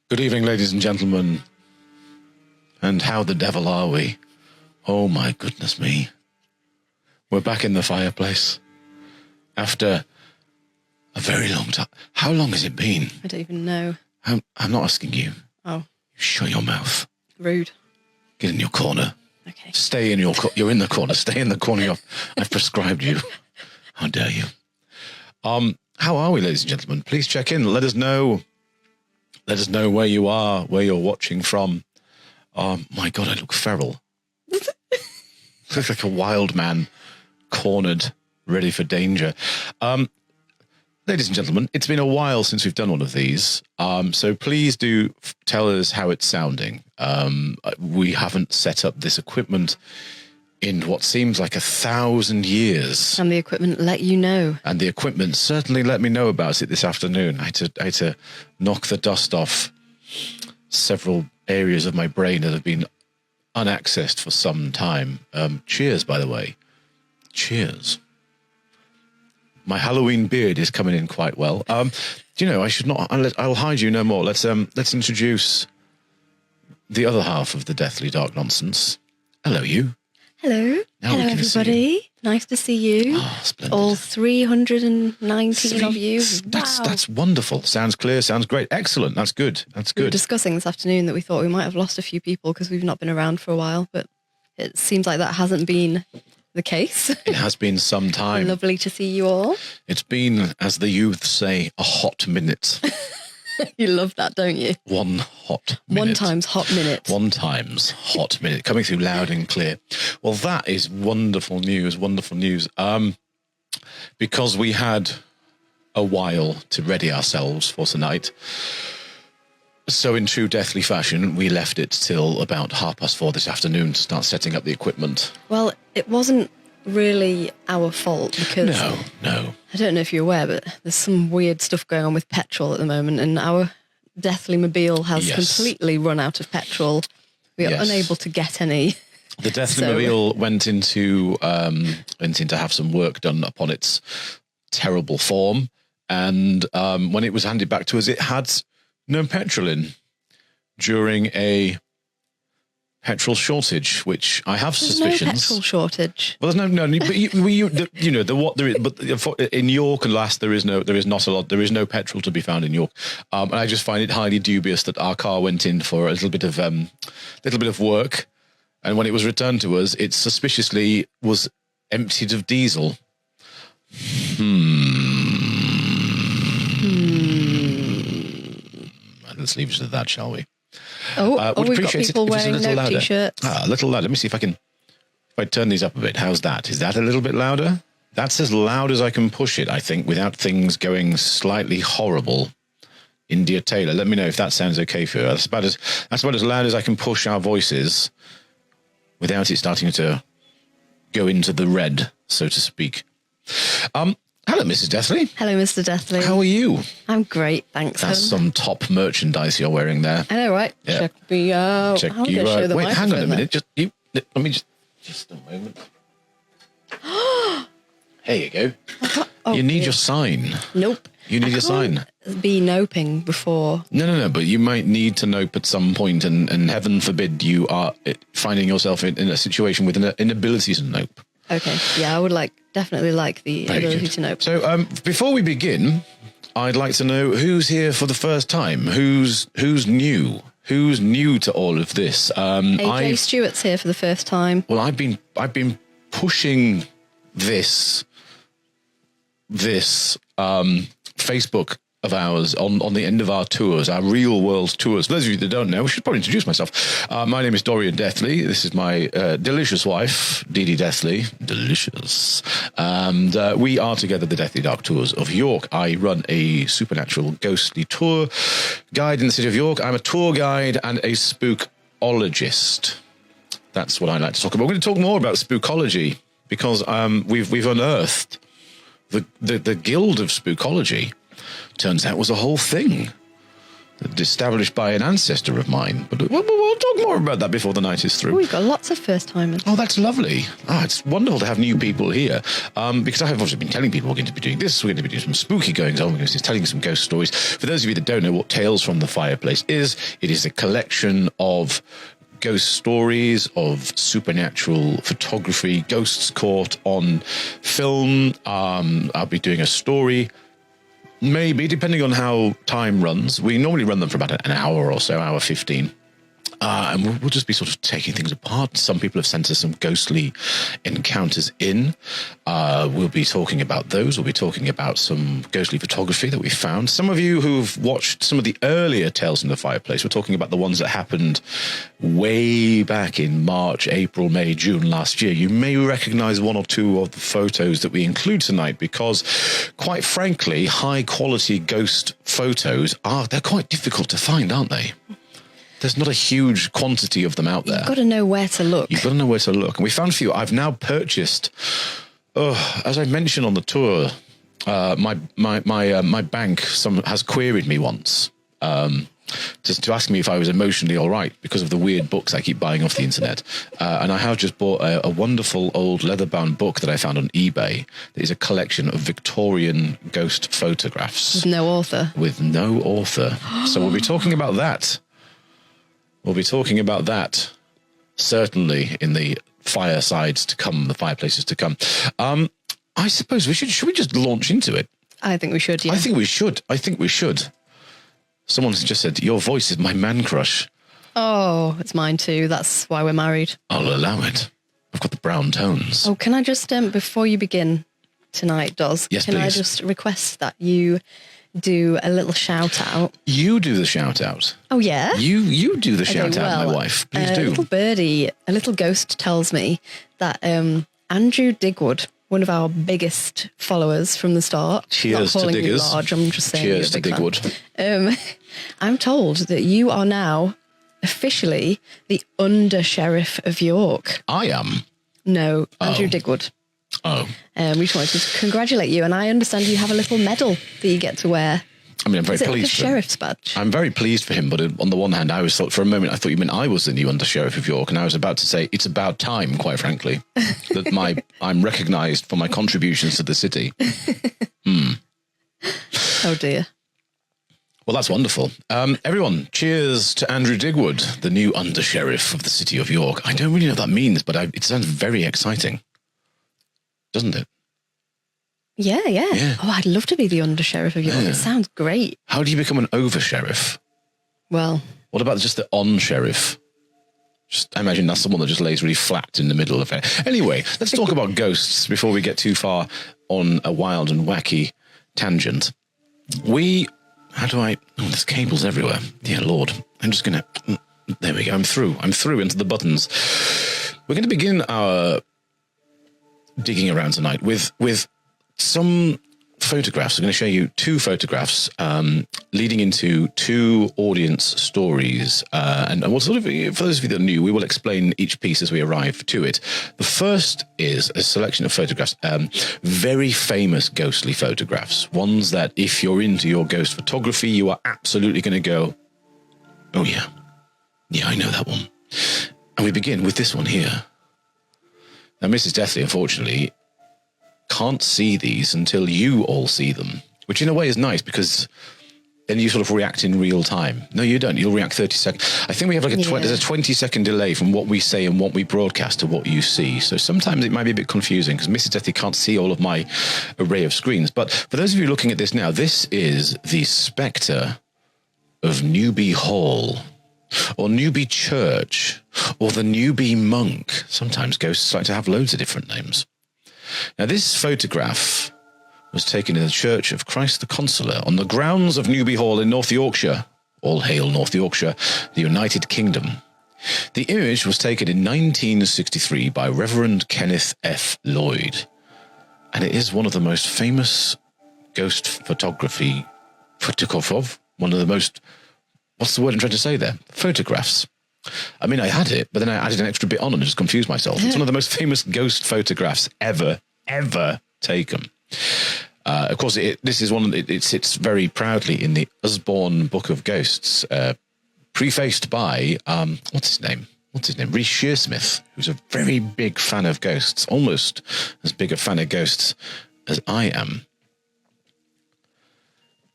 Good evening, ladies and gentlemen. And how the devil are we? Oh, my goodness me. We're back in the fireplace after a very long time. How long has it been? I don't even know. I'm not asking you. Oh. Shut your mouth. Rude. Get in your corner. Okay. Stay in your you're in the corner. Stay in the corner. I've prescribed you. How dare you? How are we, ladies and gentlemen? Please check in. Let us know. Let us know where you are, where you're watching from. My God, I look feral. Look like a wild man, cornered, ready for danger. Ladies and gentlemen, it's been a while since we've done one of these. So please do tell us how it's sounding. We haven't set up this equipment in what seems like 1,000 years. And the equipment let you know. And the equipment certainly let me know about it this afternoon. I had to knock the dust off several areas of my brain that have been unaccessed for some time. Cheers, by the way. Cheers. My Halloween beard is coming in quite well. Do you know, I should not... I'll hide you no more. Let's introduce the other half of the Deathly Dark Nonsense. Hello, you. Hello. Hello, everybody. Nice to see you. Oh, splendid. All 319 of you. That's wonderful. Sounds clear. Sounds great. Excellent. That's good. That's good. We were discussing this afternoon that we thought we might have lost a few people because we've not been around for a while, but it seems like that hasn't been the case. It has been some time. Lovely to see you all. It's been, as the youth say, a hot minute. You love that, don't you? One hot minute. One times hot minute. One times hot minute. Coming through loud and clear. Well, that is wonderful news. Wonderful news. Because we had a while to ready ourselves for tonight. So in true Deathly fashion, we left it till about 4:30 this afternoon to start setting up the equipment. Well, it wasn't really our fault because... No. I don't know if you're aware, but there's some weird stuff going on with petrol at the moment, and our Deathly Mobile has completely run out of petrol. We are unable to get any. The Deathly Mobile went in to have some work done upon its terrible form, and when it was handed back to us, it had no petrol in during a petrol shortage, which I have suspicions. No petrol shortage. Well, there's no. But but in York and Lass, there is not a lot. There is no petrol to be found in York, and I just find it highly dubious that our car went in for a little bit of work, and when it was returned to us, it suspiciously was emptied of diesel. Let's leave it at that, shall we? We've got people wearing no t-shirts. A little louder. Let me see if I turn these up a bit. How's that? Is that a little bit louder? That's as loud as I can push it, I think, without things going slightly horrible. India Taylor, let me know if that sounds okay for you. That's about as loud as I can push our voices without it starting to go into the red, so to speak. Hello, Mrs. Deathly. Hello, Mr. Deathly. How are you? I'm great, thanks. That's some top merchandise you're wearing there. I know, right? Yeah. Check me out. Check you out. Wait, hang on a minute. Let me just a moment. There you go. You need your sign. Nope. You need your sign. Be noping before. No. But you might need to nope at some point, and heaven forbid you are finding yourself in a situation with an inability to nope. Okay. Yeah, I would definitely like the ability to nope. So before we begin, I'd like to know who's here for the first time. Who's new? Who's new to all of this? AJ Stewart's here for the first time. Well, I've been pushing this Facebook of ours on the end of our tours, our real world tours. For those of you that don't know, I should probably introduce myself. My name is Dorian Deathley. This is my delicious wife, Dee Dee Deathley. Delicious. And we are together the Deathly Dark Tours of York. I run a supernatural ghostly tour guide in the city of York. I'm a tour guide and a spookologist. That's what I like to talk about. We're going to talk more about spookology because we've unearthed the guild of spookology. Turns out was a whole thing established by an ancestor of mine. But we'll talk more about that before the night is through. We've got lots of first-timers. Oh, that's lovely. It's wonderful to have new people here. Because I have obviously been telling people we're going to be doing this, we're going to be doing some spooky goings on, we're going to be telling some ghost stories. For those of you that don't know what Tales from the Fireplace is, it is a collection of ghost stories, of supernatural photography, ghosts caught on film. I'll be doing a story. Maybe, depending on how time runs. We normally run them for about an hour or so, hour 15. And we'll just be sort of taking things apart. Some people have sent us some ghostly encounters in. We'll be talking about those. We'll be talking about some ghostly photography that we found. Some of you who've watched some of the earlier Tales from the Fireplace, we're talking about the ones that happened way back in March, April, May, June last year. You may recognize one or two of the photos that we include tonight because, quite frankly, high-quality ghost photos they're quite difficult to find, aren't they? There's not a huge quantity of them out there. You've got to know where to look. You've got to know where to look. And we found a few. I've now purchased, as I mentioned on the tour, my bank has queried me once just to ask me if I was emotionally all right because of the weird books I keep buying off the internet. And I have just bought a wonderful old leather-bound book that I found on eBay. That is a collection of Victorian ghost photographs. With no author. With no author. So we'll be talking about that. We'll be talking about that, certainly, in the firesides to come, the fireplaces to come. I suppose should we just launch into it? I think we should, yeah. I think we should. Someone's just said, your voice is my man crush. Oh, it's mine too. That's why we're married. I'll allow it. I've got the brown tones. Oh, can I just, before you begin tonight, Doz? Yes, can please. I just request that you do a little shout out? You do the shout out. Oh, yeah? You do the shout out, my wife. Please do. A little birdie, a little ghost tells me that Andrew Digwood, one of our biggest followers from the start. Cheers not calling to Diggers. You large, I'm just saying. Cheers to Digwood. I'm told that you are now officially the under sheriff of York. I am. No, Andrew Digwood. Oh. We just wanted to congratulate you, and I understand you have a little medal that you get to wear. I mean, I'm very pleased. Like a sheriff's badge? I'm very pleased for him, but on the one hand, for a moment, I thought you meant I was the new under sheriff of York, and I was about to say it's about time, quite frankly, that I'm recognised for my contributions to the city. Oh dear. Well, that's wonderful. Everyone, cheers to Andrew Digwood, the new under sheriff of the city of York. I don't really know what that means, but it sounds very exciting, doesn't it? Yeah. Oh, I'd love to be the under sheriff of York. Yeah. It sounds great. How do you become an over sheriff? Well, what about just the on sheriff? I imagine that's someone that just lays really flat in the middle of it. Anyway, let's talk about ghosts before we get too far on a wild and wacky tangent. There's cables everywhere. Dear Lord. I'm just going to, there we go. I'm through into the buttons. We're going to begin our digging around tonight with some photographs. I'm going to show you two photographs leading into two audience stories. And we'll sort of, for those of you that are new, we will explain each piece as we arrive to it. The first is a selection of photographs, very famous ghostly photographs, ones that if you're into your ghost photography, you are absolutely going to go, oh yeah, I know that one. And we begin with this one here. Now, Mrs. Deathley, unfortunately, can't see these until you all see them, which in a way is nice because then you sort of react in real time. No, you don't. You'll react 30 seconds. I think we have there's a 20-second delay from what we say and what we broadcast to what you see. So sometimes it might be a bit confusing because Mrs. Deathley can't see all of my array of screens. But for those of you looking at this now, this is the spectre of Newby Hall, or Newby Church, or the Newby Monk. Sometimes ghosts like to have loads of different names. Now, this photograph was taken in the Church of Christ the Consoler on the grounds of Newby Hall in North Yorkshire. All hail North Yorkshire, the United Kingdom. The image was taken in 1963 by Reverend Kenneth F. Lloyd, and it is one of the most famous ghost photography, one of the most, what's the word I'm trying to say there? Photographs. I mean, I had it, but then I added an extra bit on and just confused myself. It's one of the most famous ghost photographs ever taken. Of course, this is one. It sits very proudly in the Usborne Book of Ghosts, prefaced by what's his name? Rhys Shearsmith, who's a very big fan of ghosts, almost as big a fan of ghosts as I am.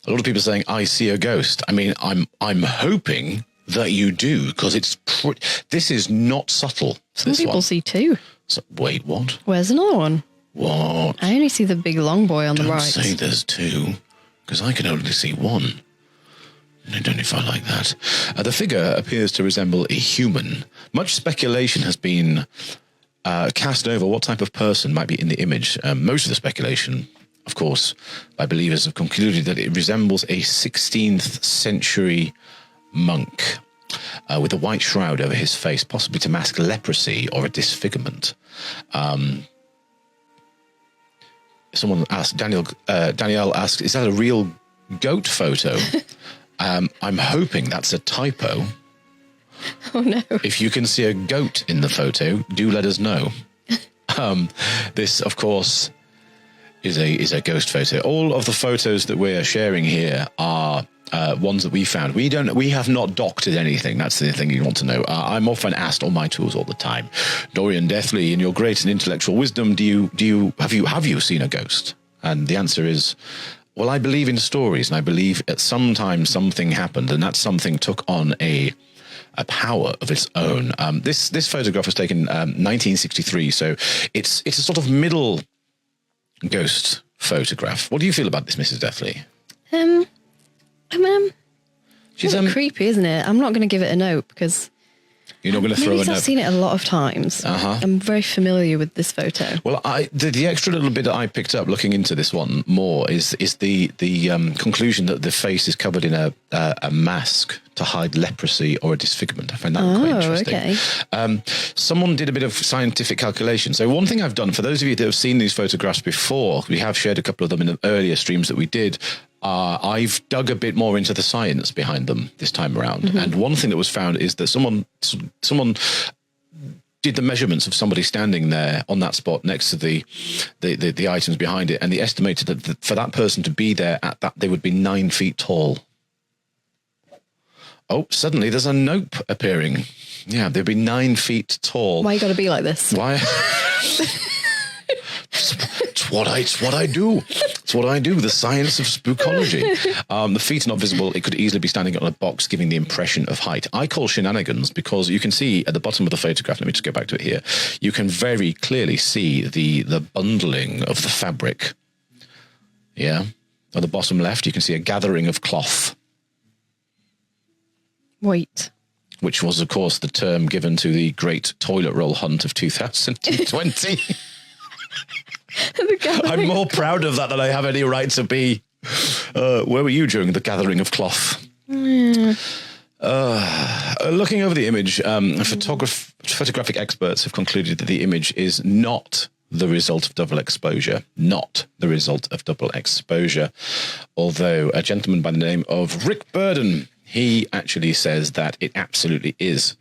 A lot of people saying, "I see a ghost." I mean, I'm hoping that you do, because this is not subtle. Some people see two. So, wait, what? Where's another one? What? I only see the big long boy on the right. Don't say there's two, because I can only see one. I don't know if I like that. The figure appears to resemble a human. Much speculation has been cast over what type of person might be in the image. Most of the speculation, of course, by believers have concluded that it resembles a 16th century monk with a white shroud over his face, possibly to mask leprosy or a disfigurement. Someone asked, Danielle asked, is that a real goat photo? I'm hoping that's a typo. Oh, no. If you can see a goat in the photo, do let us know. This, of course, is a ghost photo. All of the photos that we're sharing here are ones that we found. We have not doctored anything. That's the thing you want to know. I'm often asked on my tours all the time, Dorian Deathley, in your great and intellectual wisdom, have you seen a ghost? And the answer is, well, I believe in stories, and I believe at some time something happened, and that something took on a power of its own. This photograph was taken 1963, so it's a sort of middle ghost photograph. What do you feel about this, Mrs. Deathley? She's creepy, isn't it? I'm not going to give it a note because you're not going to throw a note. I've seen it a lot of times. I'm very familiar with this photo. Well, the extra little bit that I picked up looking into this one more is the conclusion that the face is covered in a mask to hide leprosy or a disfigurement. I find that quite interesting. Okay. Someone did a bit of scientific calculation. So one thing I've done, for those of you that have seen these photographs before, we have shared a couple of them in the earlier streams that we did. I've dug a bit more into the science behind them this time around. Mm-hmm. And one thing that was found is that someone did the measurements of somebody standing there on that spot next to the items behind it, and they estimated that for that person to be there at that, they would be 9 feet tall. Oh, suddenly there's a nope appearing. Yeah, they'd be 9 feet tall. Why you got to be like this? Why? It's what I do. It's what I do. The science of spookology. The feet are not visible. It could easily be standing on a box, giving the impression of height. I call shenanigans because you can see at the bottom of the photograph. Let me just go back to it here. You can very clearly see the bundling of the fabric. Yeah. At the bottom left, you can see a gathering of cloth. Wait. Which was, of course, the term given to the great toilet roll hunt of 2020. I'm more proud of that than I have any right to be. Where were you during the gathering of cloth? Looking over the image, photographic experts have concluded that the image is not the result of double exposure. Not the result of double exposure. Although a gentleman by the name of Rick Burden, he actually says that it absolutely is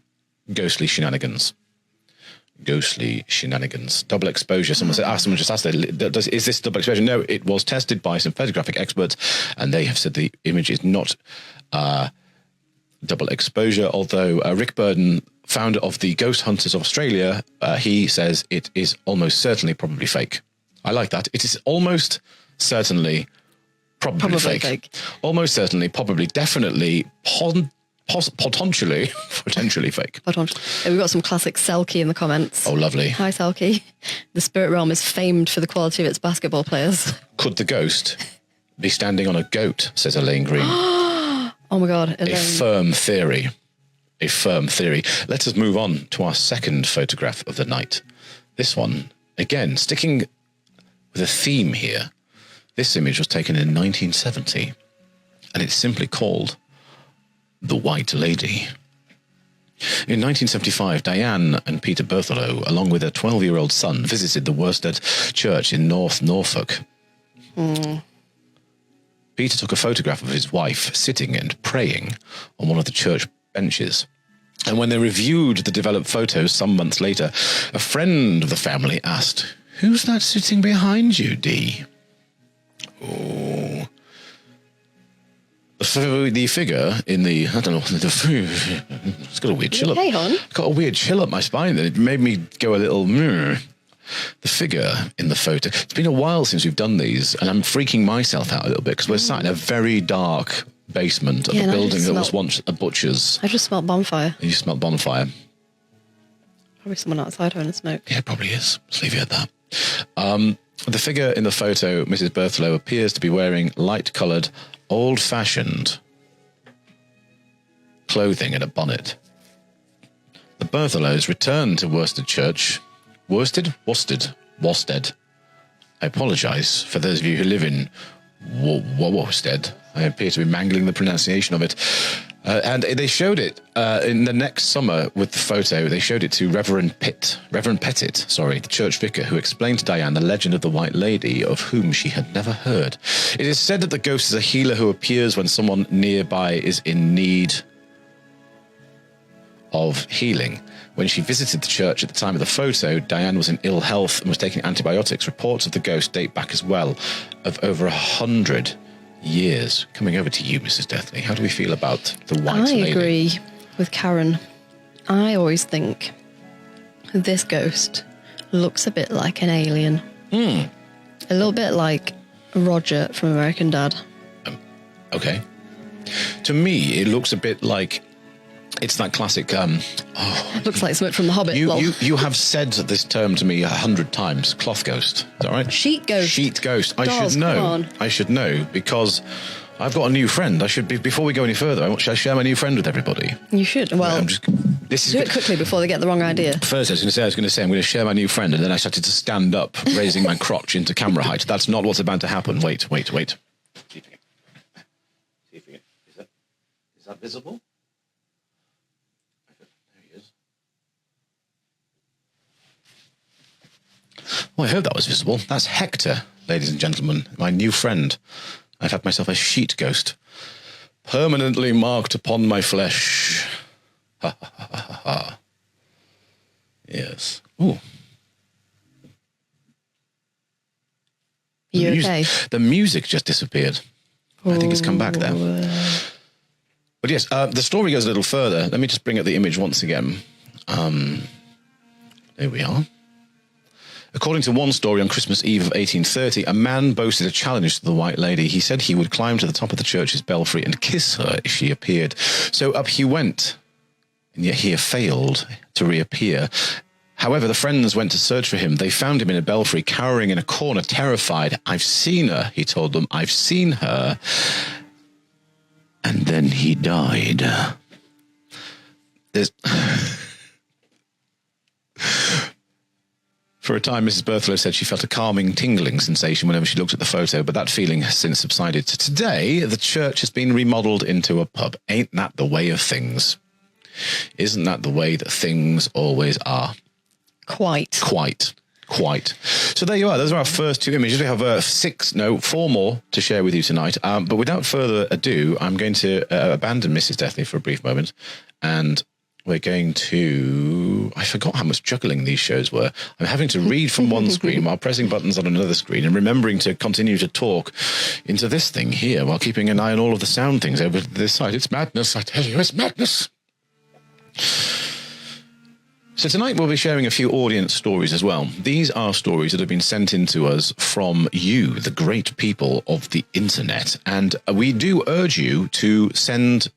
ghostly shenanigans. Ghostly shenanigans. Double exposure. Someone just asked, is this double exposure? No, it was tested by some photographic experts, and they have said the image is not double exposure. Although Rick Burden, founder of the Ghost Hunters of Australia, he says it is almost certainly probably fake. I like that. It is almost certainly probably fake. Almost certainly, probably, definitely, potentially fake. We've got some classic Selkie in the comments. Oh, lovely. Hi, Selkie. The spirit realm is famed for the quality of its basketball players. Could the ghost be standing on a goat, says Elaine Green. Oh, my God. Elaine. A firm theory. Let us move on to our second photograph of the night. This one, again, sticking with a theme here. This image was taken in 1970, and it's simply called The White Lady. In 1975, Diane and Peter Berthelot, along with their 12-year-old son, visited the Worsted Church in North Norfolk. Peter took a photograph of his wife sitting and praying on one of the church benches. And when they reviewed the developed photos some months later, a friend of the family asked, "Who's that sitting behind you, Dee?" Oh. The figure in the, I don't know, it's got a weird chill up. Hey, hon. Got a weird chill up my spine. It made me go a little, The figure in the photo. It's been a while since we've done these, and I'm freaking myself out a little bit because we're sat in a very dark basement of a building that was once a butcher's. I just smelled bonfire. You smelled bonfire. Probably someone outside having a smoke. Yeah, it probably is. Let's leave it at that. The figure in the photo, Mrs. Berthelot, appears to be wearing light-coloured, old-fashioned clothing and a bonnet. The Berthelots returned to Worsted Church. Worsted? I apologise for those of you who live in Worsted. I appear to be mangling the pronunciation of it. And they showed it in the next summer with the photo. They showed it to Reverend Pettit, the church vicar, who explained to Diane the legend of the White Lady, of whom she had never heard. It is said that the ghost is a healer who appears when someone nearby is in need of healing. When she visited the church at the time of the photo, Diane was in ill health and was taking antibiotics. Reports of the ghost date back as well of over 100 years. Coming over to you, Mrs. Deathley. How do we feel about the White Lady? I agree with Karen. I always think this ghost looks a bit like an alien. A little bit like Roger from American Dad. Okay. To me, it looks a bit like... It's that classic... Looks like something from The Hobbit. You have said this term to me 100 times. Cloth ghost. Is that right? Sheet ghost. Sheet ghost. Dolls, I should know. come on. I should know because I've got a new friend. I should be, before we go any further, should I share my new friend with everybody? You should. Well, do it quickly before they get the wrong idea. First, I was going to say I'm going to share my new friend, and then I started to stand up, raising my crotch into camera height. That's not what's about to happen. Wait. See if you can. Is that visible? Well, I hope that was visible. That's Hector, ladies and gentlemen, my new friend. I've had myself a sheet ghost permanently marked upon my flesh. Ha, ha, ha, ha, ha. Yes. Ooh. You okay? The music just disappeared. I think it's come back there. But yes, the story goes a little further. Let me just bring up the image once again. There we are. According to one story, on Christmas Eve of 1830, a man boasted a challenge to the White Lady. He said he would climb to the top of the church's belfry and kiss her if she appeared. So up he went, and yet he failed to reappear. However, the friends went to search for him. They found him in a belfry, cowering in a corner, terrified. "I've seen her," he told them. "I've seen her." And then he died. There's... For a time, Mrs. Berthelot said she felt a calming, tingling sensation whenever she looked at the photo, but that feeling has since subsided. Today, the church has been remodeled into a pub. Ain't that the way of things? Isn't that the way that things always are? Quite. So there you are. Those are our first two images. We have 4 more to share with you tonight. But without further ado, I'm going to abandon Mrs. Deathley for a brief moment, and we're going to... I forgot how much juggling these shows were. I'm having to read from one screen while pressing buttons on another screen and remembering to continue to talk into this thing here while keeping an eye on all of the sound things over this side. It's madness, I tell you, it's madness. So tonight we'll be sharing a few audience stories as well. These are stories that have been sent in to us from you, the great people of the internet. And we do urge you to send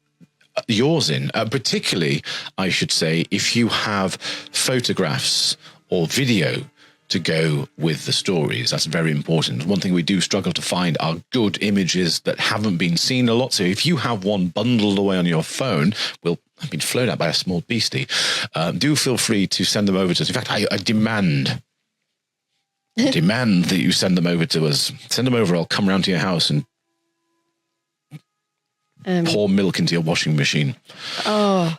yours in, particularly, I should say, if you have photographs or video to go with the stories. That's very important. One thing we do struggle to find are good images that haven't been seen a lot. So if you have one bundled away on your phone, I've been flown at by a small beastie. Do feel free to send them over to us. In fact, I demand demand that you send them over to us. Send them over. I'll come round to your house and pour milk into your washing machine. Oh.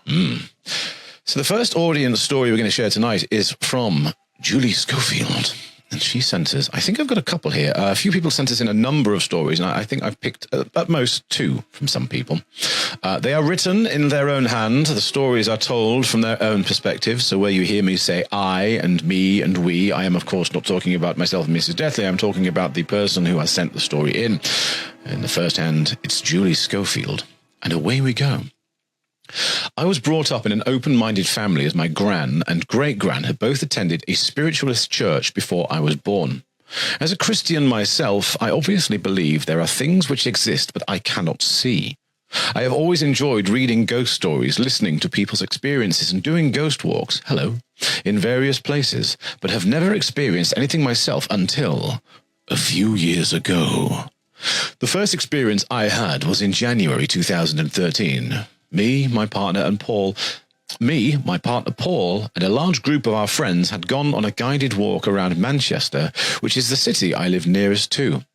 So the first audience story we're going to share tonight is from Julie Schofield. And she sent us, I think I've got a couple here. A few people sent us in a number of stories, and I think I've picked at most 2 from some people. They are written in their own hand. The stories are told from their own perspective. So where you hear me say I and me and we, I am, of course, not talking about myself and Mrs. Deathley. I'm talking about the person who has sent the story in. In the first hand, it's Julie Schofield. And away we go. I was brought up in an open-minded family as my gran and great-gran had both attended a spiritualist church before I was born. As a Christian myself, I obviously believe there are things which exist but I cannot see. I have always enjoyed reading ghost stories, listening to people's experiences and doing ghost walks, in various places, but have never experienced anything myself until a few years ago. The first experience I had was in January 2013. My partner Paul, and a large group of our friends had gone on a guided walk around Manchester, which is the city I live nearest to.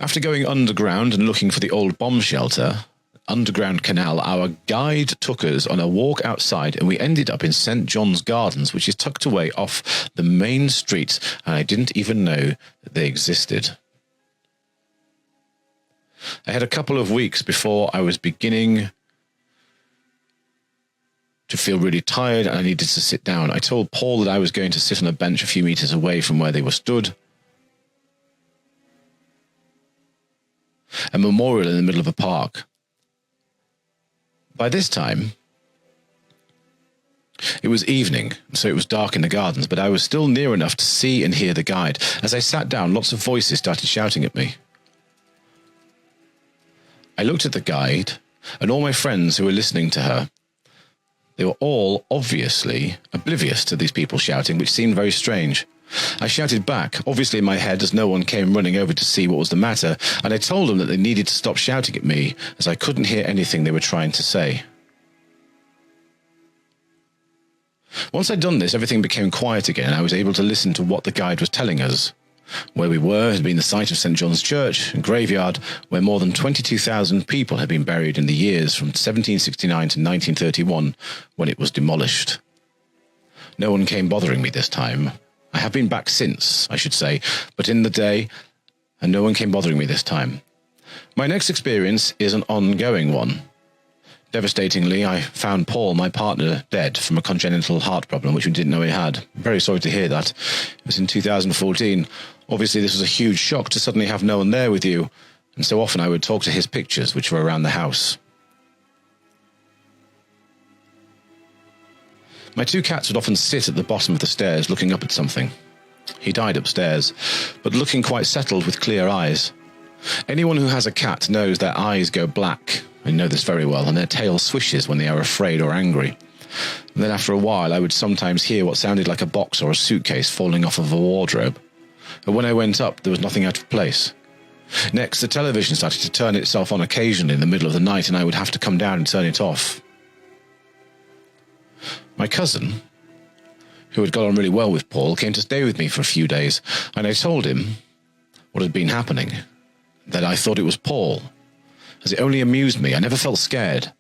After going underground and looking for the old bomb shelter, underground canal, our guide took us on a walk outside and we ended up in St. John's Gardens, which is tucked away off the main street, and I didn't even know that they existed. I had a couple of weeks before I was beginning to feel really tired and I needed to sit down. I told Paul that I was going to sit on a bench a few meters away from where they were stood. A memorial in the middle of a park. By this time, it was evening, so it was dark in the gardens, but I was still near enough to see and hear the guide. As I sat down, lots of voices started shouting at me. I looked at the guide and all my friends who were listening to her. They were all obviously oblivious to these people shouting, which seemed very strange. I shouted back, obviously in my head, as no one came running over to see what was the matter, and I told them that they needed to stop shouting at me, as I couldn't hear anything they were trying to say. Once I'd done this, everything became quiet again, and I was able to listen to what the guide was telling us. Where we were had been the site of St. John's Church and graveyard, where more than 22,000 people had been buried in the years from 1769 to 1931, when it was demolished. No one came bothering me this time. I have been back since, I should say, but in the day, and no one came bothering me this time. My next experience is an ongoing one. Devastatingly, I found Paul, my partner, dead from a congenital heart problem, which we didn't know he had. I'm very sorry to hear that. It was in 2014. Obviously, this was a huge shock to suddenly have no one there with you, and so often I would talk to his pictures, which were around the house. My 2 cats would often sit at the bottom of the stairs looking up at something. He died upstairs, but looking quite settled with clear eyes. Anyone who has a cat knows their eyes go black. I know this very well, and their tail swishes when they are afraid or angry. And then after a while, I would sometimes hear what sounded like a box or a suitcase falling off of a wardrobe. And when I went up, there was nothing out of place. Next, the television started to turn itself on occasionally in the middle of the night, and I would have to come down and turn it off. My cousin, who had got on really well with Paul, came to stay with me for a few days, and I told him what had been happening, that I thought it was Paul, as it only amused me. I never felt scared.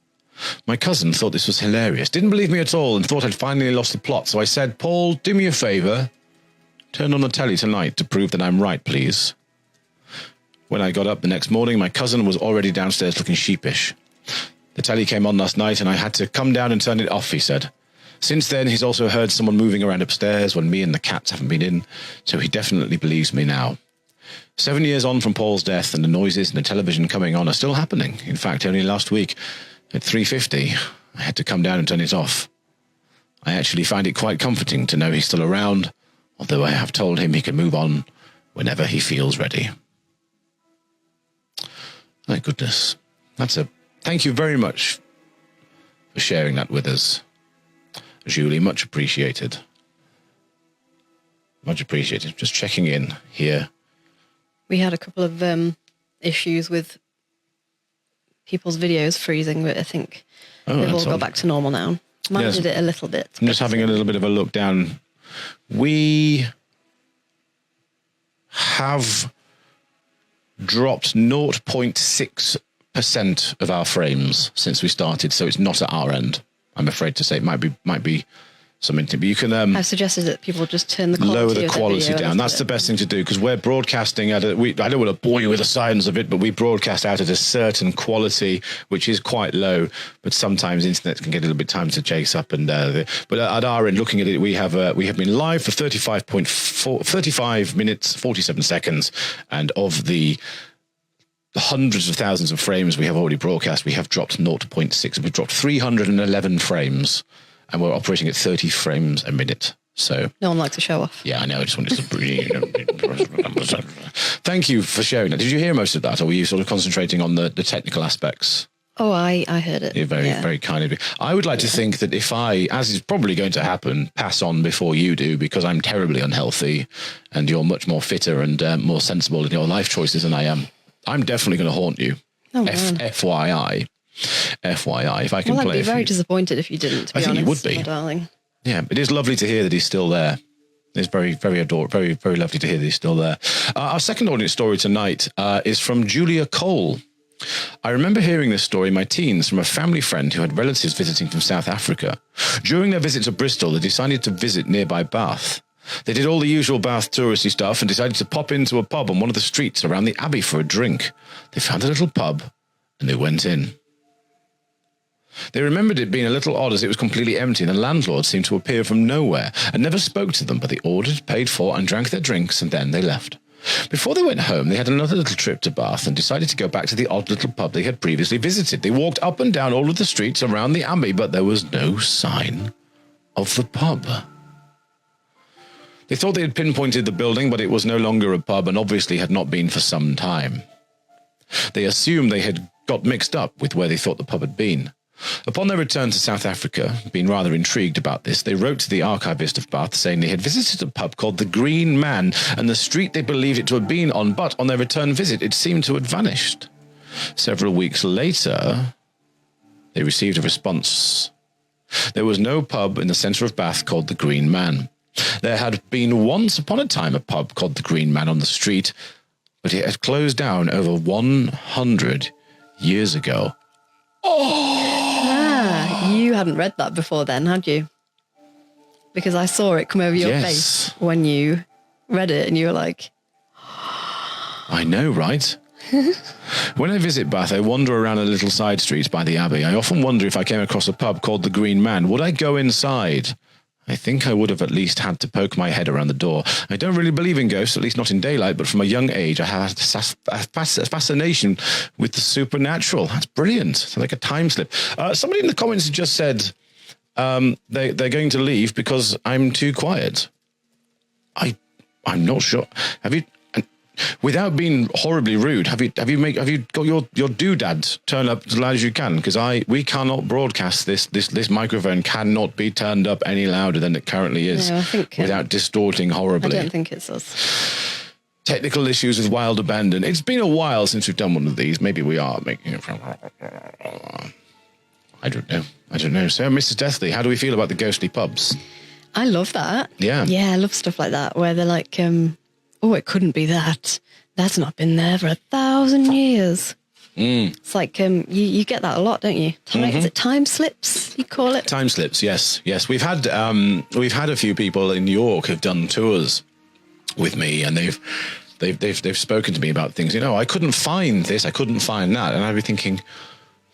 My cousin thought this was hilarious, didn't believe me at all, and thought I'd finally lost the plot, so I said, "Paul, do me a favour. Turn on the telly tonight to prove that I'm right, please." When I got up the next morning, my cousin was already downstairs looking sheepish. "The telly came on last night and I had to come down and turn it off," he said. Since then, he's also heard someone moving around upstairs when me and the cats haven't been in, so he definitely believes me now. 7 years on from Paul's death, and the noises and the television coming on are still happening. In fact, only last week, at 3:50, I had to come down and turn it off. I actually find it quite comforting to know he's still around, although I have told him he can move on whenever he feels ready. My goodness. Thank you very much for sharing that with us, Julie. Much appreciated. Much appreciated. Just checking in here. We had a couple of issues with people's videos freezing, but I think they've all got back to normal now. Mine did it a little bit. I'm just having a little bit of a look down. We have dropped 0.6% of our frames since we started, so it's not at our end. I'm afraid to say it might be something to, but you can I've suggested that people just turn the quality lower the of their quality video down. That's the best thing to do, because we're broadcasting at I don't want to bore you with the science of it, but we broadcast out at a certain quality which is quite low. But sometimes internet can get a little bit time to chase up. And but at our end, looking at it, we have been live for 35 minutes 47 seconds, and of the hundreds of thousands of frames we have already broadcast, we have dropped 0.6. We've dropped 311 frames. And we're operating at 30 frames a minute. So no one likes to show off. Yeah, I know. I just wanted to thank you for sharing that. Did you hear most of that, or were you sort of concentrating on the technical aspects? Oh, I heard it. You're very kind of you. I would like to think that if I, as is probably going to happen, pass on before you do, because I'm terribly unhealthy and you're much more fitter and more sensible in your life choices than I am, I'm definitely going to haunt you. Oh, FYI, if I can well, play. I'd be very disappointed if you didn't, to be honest. I think you would be. My darling. Yeah, it is lovely to hear that he's still there. It's very, very adorable, very, very lovely to hear that he's still there. Our second audience story tonight is from Julia Cole. I remember hearing this story in my teens from a family friend who had relatives visiting from South Africa. During their visit to Bristol, they decided to visit nearby Bath. They did all the usual Bath touristy stuff and decided to pop into a pub on one of the streets around the Abbey for a drink. They found a little pub and they went in. They remembered it being a little odd as it was completely empty, and the landlord seemed to appear from nowhere and never spoke to them, but they ordered, paid for, and drank their drinks, and then they left. Before they went home, they had another little trip to Bath and decided to go back to the odd little pub they had previously visited. They walked up and down all of the streets around the Abbey, but there was no sign of the pub. They thought they had pinpointed the building, but it was no longer a pub and obviously had not been for some time. They assumed they had got mixed up with where they thought the pub had been. Upon their return to South Africa, being rather intrigued about this, they wrote to the archivist of Bath saying they had visited a pub called the Green Man and the street they believed it to have been on, but on their return visit, it seemed to have vanished. Several weeks later, they received a response. There was no pub in the centre of Bath called the Green Man. There had been once upon a time a pub called the Green Man on the street, but it had closed down over 100 years ago. You hadn't read that before then, had you? Because I saw it come over your face when you read it and you were like... I know, right? When I visit Bath, I wander around a little side street by the Abbey. I often wonder if I came across a pub called the Green Man, would I go inside? I think I would have at least had to poke my head around the door. I don't really believe in ghosts, at least not in daylight, but from a young age, I had a fascination with the supernatural. That's brilliant. It's like a time slip. Somebody in the comments just said they're going to leave because I'm too quiet. I'm not sure. Have you... Without being horribly rude, have you got your doodad turn up as loud as you can? Because we cannot broadcast this microphone cannot be turned up any louder than it currently is, no, I think, without distorting horribly. I don't think it's us. Technical issues with Wild Abandon. It's been a while since we've done one of these. Maybe we are making it from... I don't know. So, Mrs. Deathley, how do we feel about the ghostly pubs? I love that. Yeah. Yeah, I love stuff like that where they're like... oh, it couldn't be that. That's not been there for 1,000 years. It's like you get that a lot, don't you? Is it time slips? You call it time slips? Yes. We've had a few people in New York who've done tours with me, and they've spoken to me about things. You know, I couldn't find this, I couldn't find that, and I'd be thinking,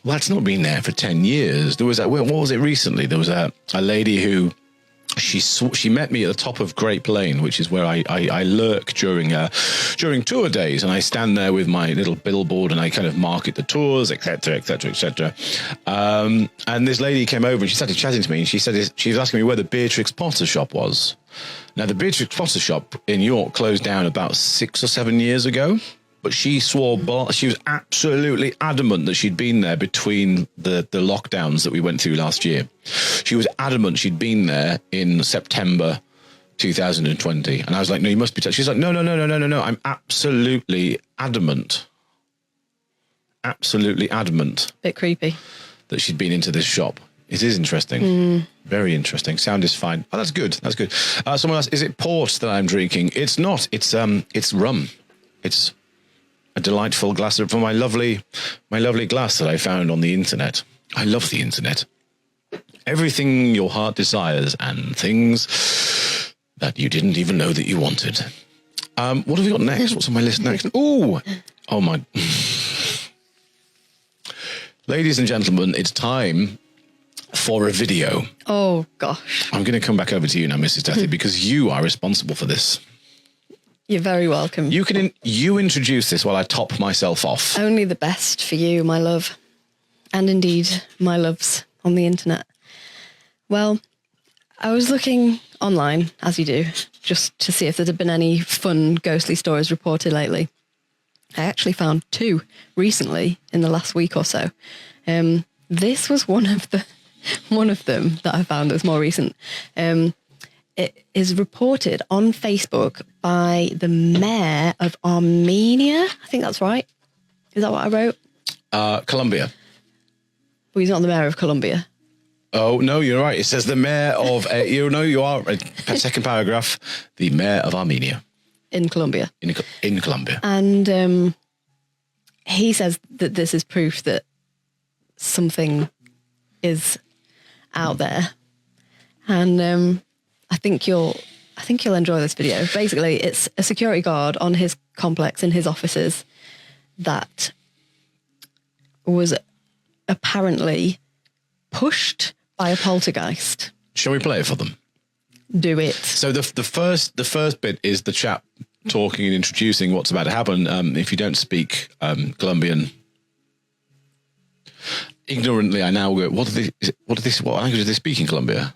well, that's not been there for 10 years. There was what was it recently? There was a lady who. She met me at the top of Grape Lane, which is where I lurk during tour days, and I stand there with my little billboard and I kind of market the tours, etc., etc., etc. And this lady came over and she started chatting to me, and she said she was asking me where the Beatrix Potter shop was. Now, the Beatrix Potter shop in York closed down about 6 or 7 years ago. But she swore, she was absolutely adamant that she'd been there between the lockdowns that we went through last year. She was adamant she'd been there in September 2020. And I was like, no, you must be... She's like, no. I'm absolutely adamant. Absolutely adamant. Bit creepy. That she'd been into this shop It is interesting. Very interesting. Sound is fine. Oh, that's good. That's good. Someone else, is it port that I'm drinking? It's not. It's rum. It's a delightful glass from my lovely glass that I found on the internet. I love the internet. Everything your heart desires and things that you didn't even know that you wanted. What have we got next? What's on my list next? Oh my. Ladies and gentlemen, it's time for a video. Oh, gosh. I'm going to come back over to you now, Mrs. Deathy, because you are responsible for this. You're very welcome. You introduce this while I top myself off. Only the best for you, my love. And indeed, my loves on the internet. Well, I was looking online, as you do, just to see if there had been any fun ghostly stories reported lately. I actually found 2 recently in the last week or so. This was one of them that I found that's more recent. It is reported on Facebook by the mayor of Armenia. I think that's right. Is that what I wrote? Colombia. Well, he's not the mayor of Colombia. Oh, no, you're right. It says the mayor of, you are, second paragraph, the mayor of Armenia. In Colombia. In Colombia. And he says that this is proof that something is out there. And I think you'll enjoy this video. Basically, it's a security guard on his complex in his offices that was apparently pushed by a poltergeist. Shall we play it for them? Do it. So the first bit is the chap talking and introducing what's about to happen. If you don't speak Colombian, ignorantly, I now go, what language do they speak in Colombia?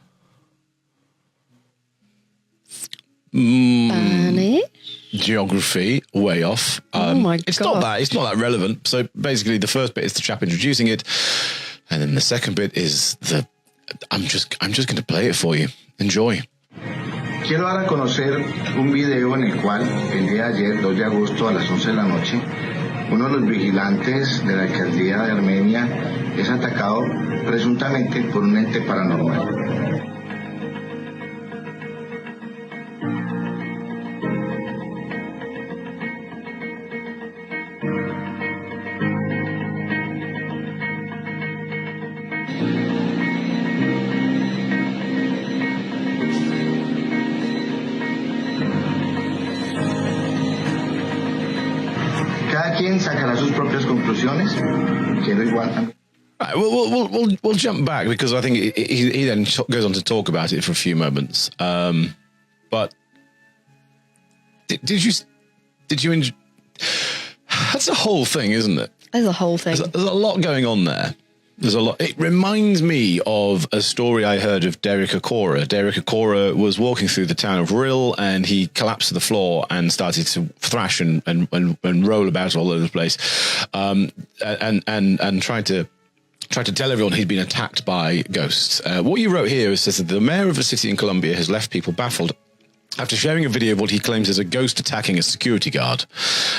Spanish? Geography, way off. Oh my God. It's not that relevant. So basically the first bit is the chap introducing it. And then the second bit is I'm just going to play it for you. Enjoy. Quiero dar a conocer un video en el cual el día de ayer, 2 de agosto a las 11 de la noche, uno de los vigilantes de la alcaldía de Armenia es atacado presuntamente por un ente paranormal. Cada quien sacará sus propias conclusiones. Quiero igual. Right, we'll jump back because I think he then goes on to talk about it for a few moments. But did you enjoy? That's a whole thing, isn't it? There's a whole thing. There's a lot going on there. There's a lot. It reminds me of a story I heard of Derek Acora. Derek Acora was walking through the town of Rhyl and he collapsed to the floor and started to thrash and roll about all over the place, and tried to tell everyone he'd been attacked by ghosts. What you wrote here says that the mayor of a city in Colombia has left people baffled after sharing a video of what he claims is a ghost attacking a security guard.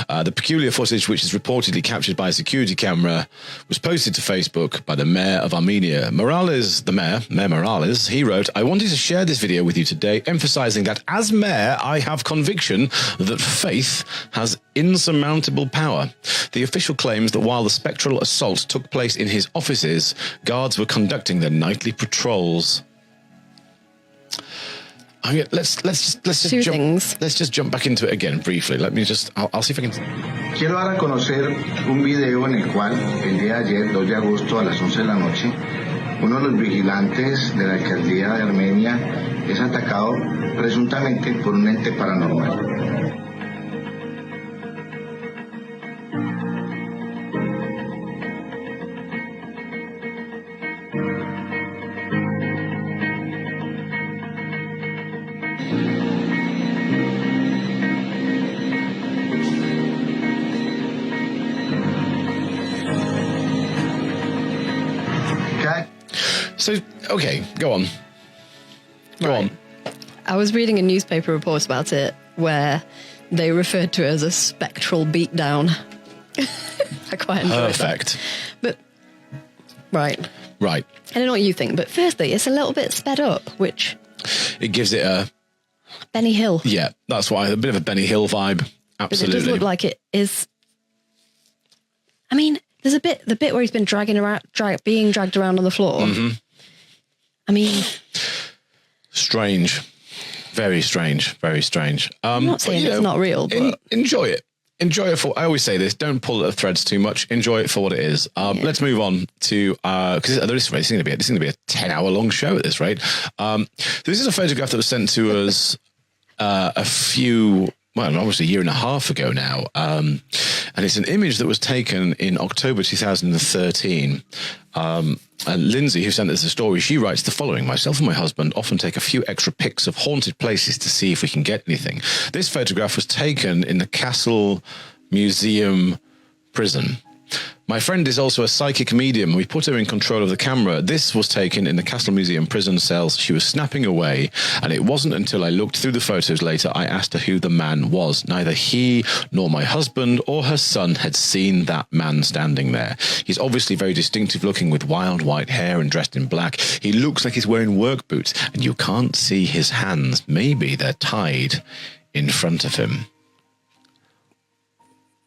The peculiar footage, which is reportedly captured by a security camera, was posted to Facebook by the mayor of Armenia. Morales, Mayor Morales, he wrote, "I wanted to share this video with you today, emphasizing that as mayor, I have conviction that faith has insurmountable power." The official claims that while the spectral assault took place in his offices, guards were conducting their nightly patrols. I mean, let's just jump back into it again briefly. I'll see if I can. Quiero dar a conocer un video en el cual el día de ayer, 2 de agosto a las 11 de la noche, uno de los vigilantes de la alcaldía de Armenia es atacado presuntamente por un ente paranormal. So, okay, go on. Go on. I was reading a newspaper report about it where they referred to it as a spectral beatdown. I quite enjoyed Perfect. that. But, right. Right. I don't know what you think, but firstly, it's a little bit sped up, which It gives it a... Benny Hill. Yeah, that's why. A bit of a Benny Hill vibe. But Absolutely. it does look like it is. I mean, there's the bit where he's been being dragged around on the floor. Mm-hmm. I mean, strange. Very strange. Very strange. I'm not saying it's not real, but enjoy it. Enjoy it for. I always say this: don't pull at the threads too much. Enjoy it for what it is. Let's move on to because this is going to be a 10-hour long show at this rate. So this is a photograph that was sent to us almost a year and a half ago now, and it's an image that was taken in October 2013. And Lindsay, who sent us the story, she writes the following: myself and my husband often take a few extra pics of haunted places to see if we can get anything. This photograph was taken in the Castle Museum prison. My friend is also a psychic medium. We put her in control of the camera. This was taken in the Castle Museum prison cells. She was snapping away, and it wasn't until I looked through the photos later I asked her who the man was. Neither he nor my husband or her son had seen that man standing there. He's obviously very distinctive looking with wild white hair and dressed in black. He looks like he's wearing work boots, and you can't see his hands. Maybe they're tied in front of him.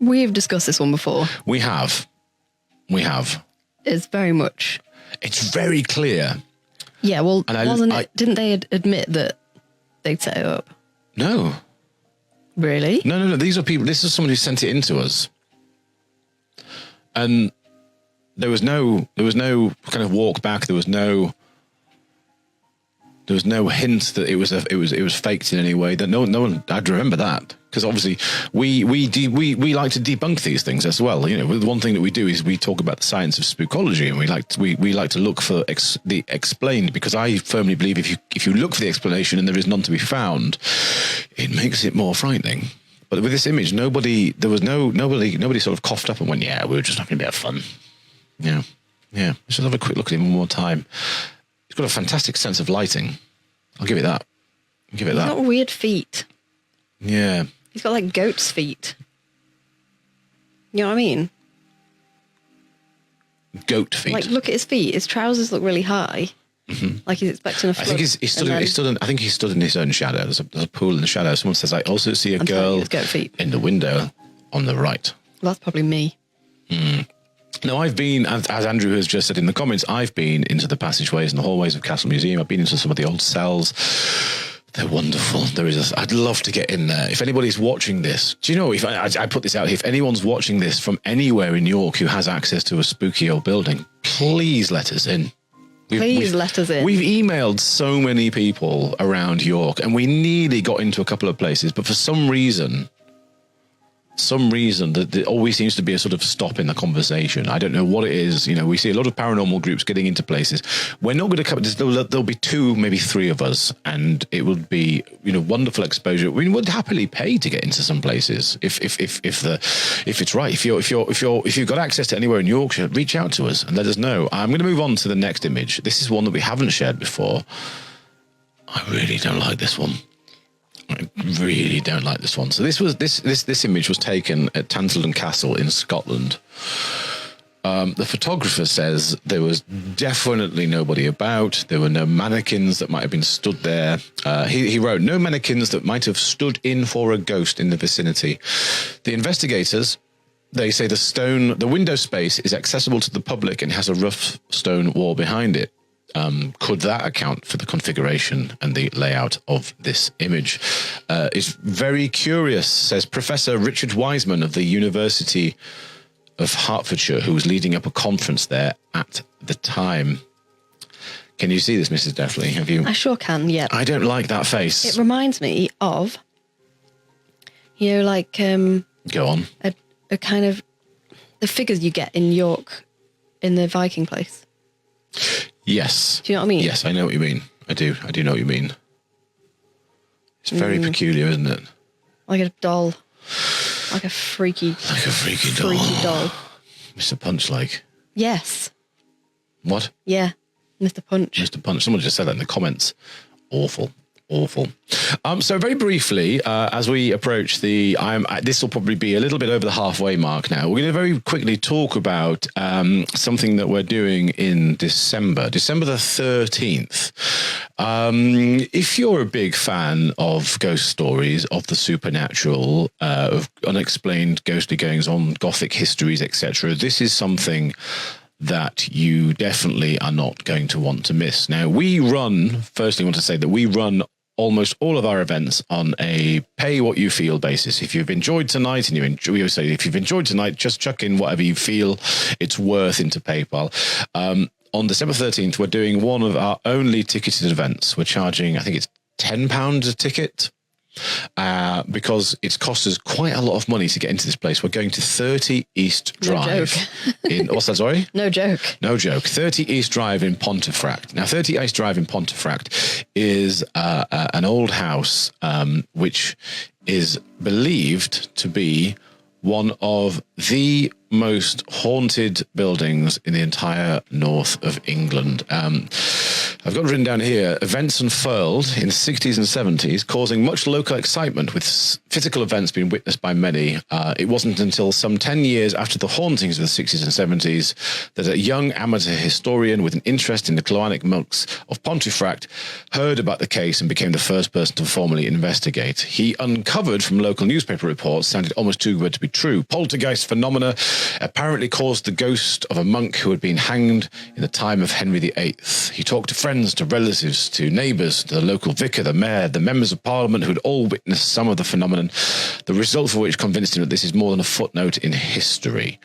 we've discussed this one before. We have. It's very much. It's very clear. Yeah, well, didn't they admit that they'd set it up? No. Really? No. These are people. This is someone who sent it in to us. And there was no kind of walk back. There was no hint that it was faked in any way. That no one. I'd remember that, because obviously we like to debunk these things as well. You know, the one thing that we do is we talk about the science of spookology, and we like to look for the explained, because I firmly believe if you look for the explanation and there is none to be found, it makes it more frightening. But with this image, nobody sort of coughed up and went, "Yeah, we were just having a bit of fun." Yeah. Let's just have a quick look at him one more time. He's got a fantastic sense of lighting. I'll give it that. He's got weird feet. Yeah. He's got like goat's feet. You know what I mean? Goat feet. Like, look at his feet. His trousers look really high. Mm-hmm. Like he's expecting a flood. I think he stood in his own shadow. There's a pool in the shadow. Someone says, "I also see a girl in the window on the right." Well, that's probably me. Mm. No, I've been, as Andrew has just said in the comments, I've been into the passageways and the hallways of Castle Museum. I've been into some of the old cells. They're wonderful. I'd love to get in there. If anybody's watching this, do you know, if I put this out here, if anyone's watching this from anywhere in York who has access to a spooky old building, please let us in. Please let us in. We've emailed so many people around York, and we nearly got into a couple of places, but for some reason, there always seems to be a sort of stop in the conversation. I don't know what it is. You know, we see a lot of paranormal groups getting into places. We're not going to come. There'll be 2, maybe 3 of us, and it would be, you know, wonderful exposure. We would happily pay to get into some places if it's right. If you've got access to anywhere in Yorkshire, reach out to us and let us know. I'm going to move on to the next image. This is one that we haven't shared before. I really don't like this one. I really don't like this one. So this image was taken at Tantledon Castle in Scotland. The photographer says there was definitely nobody about. There were no mannequins that might have been stood there. He wrote, "No mannequins that might have stood in for a ghost in the vicinity." The investigators, they say the window space is accessible to the public and has a rough stone wall behind it. Could that account for the configuration and the layout of this image? It's very curious, says Professor Richard Wiseman of the University of Hertfordshire, who was leading up a conference there at the time. Can you see this, Mrs. Deathley? Have you? I sure can, yeah. I don't like that face. It reminds me of, you know, like... Go on. A kind of... the figures you get in York in the Viking place. Yes. Do you know what I mean? Yes, I know what you mean. I do know what you mean. It's very peculiar, isn't it? Like a doll. Like a freaky doll. Mr. Punch, like. Yes. What? Yeah. Mr. Punch. Mr. Punch. Someone just said that in the comments. Awful. awful. So very briefly, as we approach this will probably be a little bit over the halfway mark now. We're going to very quickly talk about something that we're doing in December the 13th. If you're a big fan of ghost stories, of the supernatural, of unexplained ghostly goings on, Gothic histories, etc., this is something that you definitely are not going to want to miss. Now, firstly, I want to say that we run almost all of our events on a pay what you feel basis. If you've enjoyed tonight we always say, if you've enjoyed tonight, just chuck in whatever you feel it's worth into PayPal. On December 13th, we're doing one of our only ticketed events. We're charging, I think it's £10 a ticket. Because it's cost us quite a lot of money to get into this place. We're going to 30 East Drive. What's that, sorry? No joke. No joke. 30 East Drive in Pontefract. Now, 30 East Drive in Pontefract is an old house which is believed to be one of the most haunted buildings in the entire north of England. I've got written down here, events unfurled in the 60s and 70s, causing much local excitement, with physical events being witnessed by many. It wasn't until some 10 years after the hauntings of the 60s and 70s that a young amateur historian with an interest in the colonic monks of Pontefract heard about the case and became the first person to formally investigate. He uncovered from local newspaper reports, sounded almost too good to be true, poltergeist phenomena apparently caused the ghost of a monk who had been hanged in the time of Henry VIII. He talked to friends, to relatives, to neighbours, to the local vicar, the mayor, the members of parliament, who had all witnessed some of the phenomenon, the result for which convinced him that this is more than a footnote in history.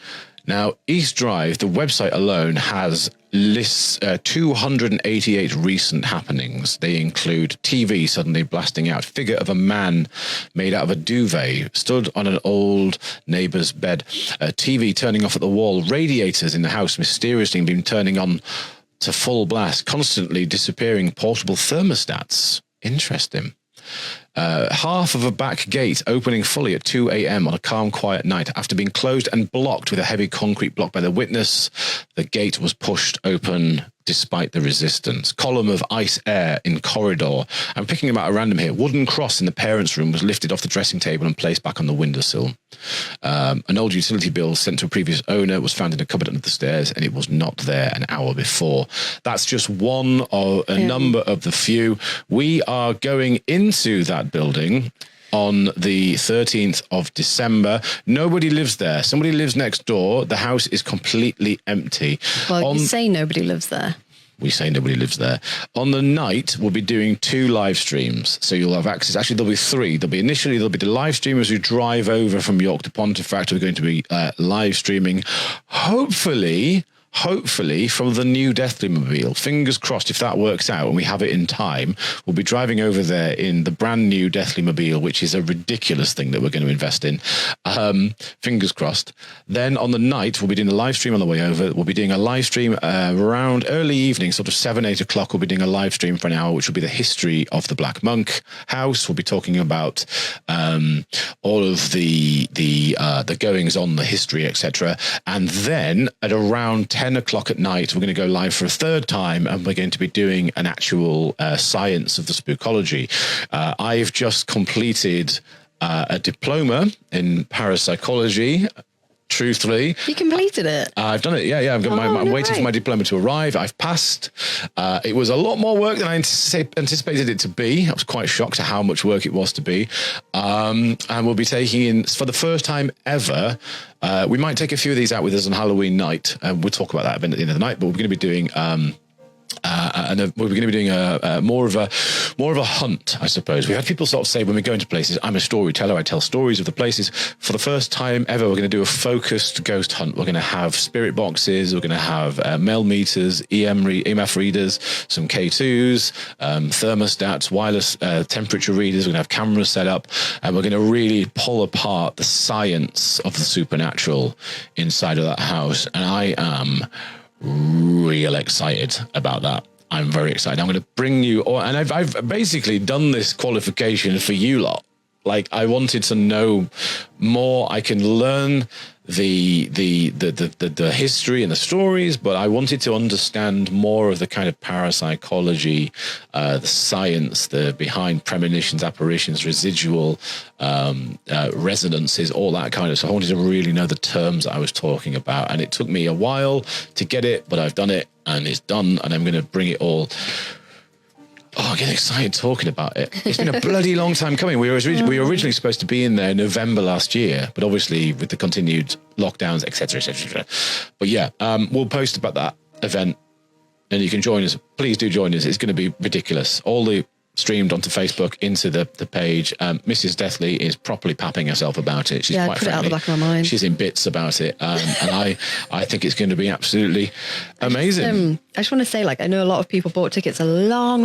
Now, East Drive, the website alone, lists 288 recent happenings. They include TV suddenly blasting out, figure of a man made out of a duvet stood on an old neighbour's bed, TV turning off at the wall, radiators in the house mysteriously being turning on to full blast, constantly disappearing portable thermostats. Interesting. Half of a back gate opening fully at 2 a.m. on a calm, quiet night. After being closed and blocked with a heavy concrete block by the witness, the gate was pushed open despite the resistance. Column of ice air in corridor. I'm picking them out at random here. Wooden cross in the parents' room was lifted off the dressing table and placed back on the windowsill. An old utility bill sent to a previous owner was found in a cupboard under the stairs, and it was not there an hour before. That's just one of a number of the few. We are going into that building on the 13th of December. Nobody lives there. Somebody lives next door. The house is completely empty. Well, you say nobody lives there. We say nobody lives there. On the night, we'll be doing 2 live streams. So you'll have access. Actually, there'll be 3. There'll be the live streamers who drive over from York to Pontefract. We're going to be live streaming, hopefully from the new Deathly Mobile. Fingers crossed, if that works out and we have it in time, we'll be driving over there in the brand new Deathly Mobile, which is a ridiculous thing that we're going to invest in. Fingers crossed. Then on the night, we'll be doing a live stream on the way over. We'll be doing a live stream around early evening, sort of 7, 8 o'clock. We'll be doing a live stream for an hour, which will be the history of the Black Monk house. We'll be talking about all of the goings on, the history, etc. And then at around 10 o'clock at night, we're going to go live for a third time, and we're going to be doing an actual science of the spookology. I've just completed a diploma in parapsychology. Truthfully, you completed it. I've done it. Yeah. I'm waiting for my diploma to arrive. I've passed. It was a lot more work than I anticipated it to be. I was quite shocked at how much work it was to be. And we'll be taking in, for the first time ever, we might take a few of these out with us on Halloween night. We'll talk about that event at the end of the night. But we're going to be doing. And we're going to be doing more of a hunt, I suppose. We've had people sort of say when we go into places, I'm a storyteller, I tell stories of the places. For the first time ever, we're going to do a focused ghost hunt. We're going to have spirit boxes, we're going to have mail meters, EMF readers, some K2s, thermostats, wireless temperature readers. We're going to have cameras set up, and we're going to really pull apart the science of the supernatural inside of that house. And I am real excited about that. I'm very excited. I'm going to bring you, and I've basically done this qualification for you lot. Like, I wanted to know more. I can learn the history and the stories, but I wanted to understand more of the kind of parapsychology, the science, the behind premonitions, apparitions, residual resonances, all that kind of stuff. I wanted to really know the terms that I was talking about, and it took me a while to get it, but I've done it, and it's done, and I'm going to bring it all. Oh, I get excited talking about it. It's been a bloody long time coming. We were originally supposed to be in there in November last year, but obviously with the continued lockdowns, etc., etc. But yeah, we'll post about that event, and you can join us. Please do join us. It's going to be ridiculous. All the streamed onto Facebook into the page. Mrs. Deathley is properly papping herself about it. She's quite put friendly. it out the back of my mind. She's in bits about it, and I think it's going to be absolutely amazing. I just want to say, like, I know a lot of people bought tickets a long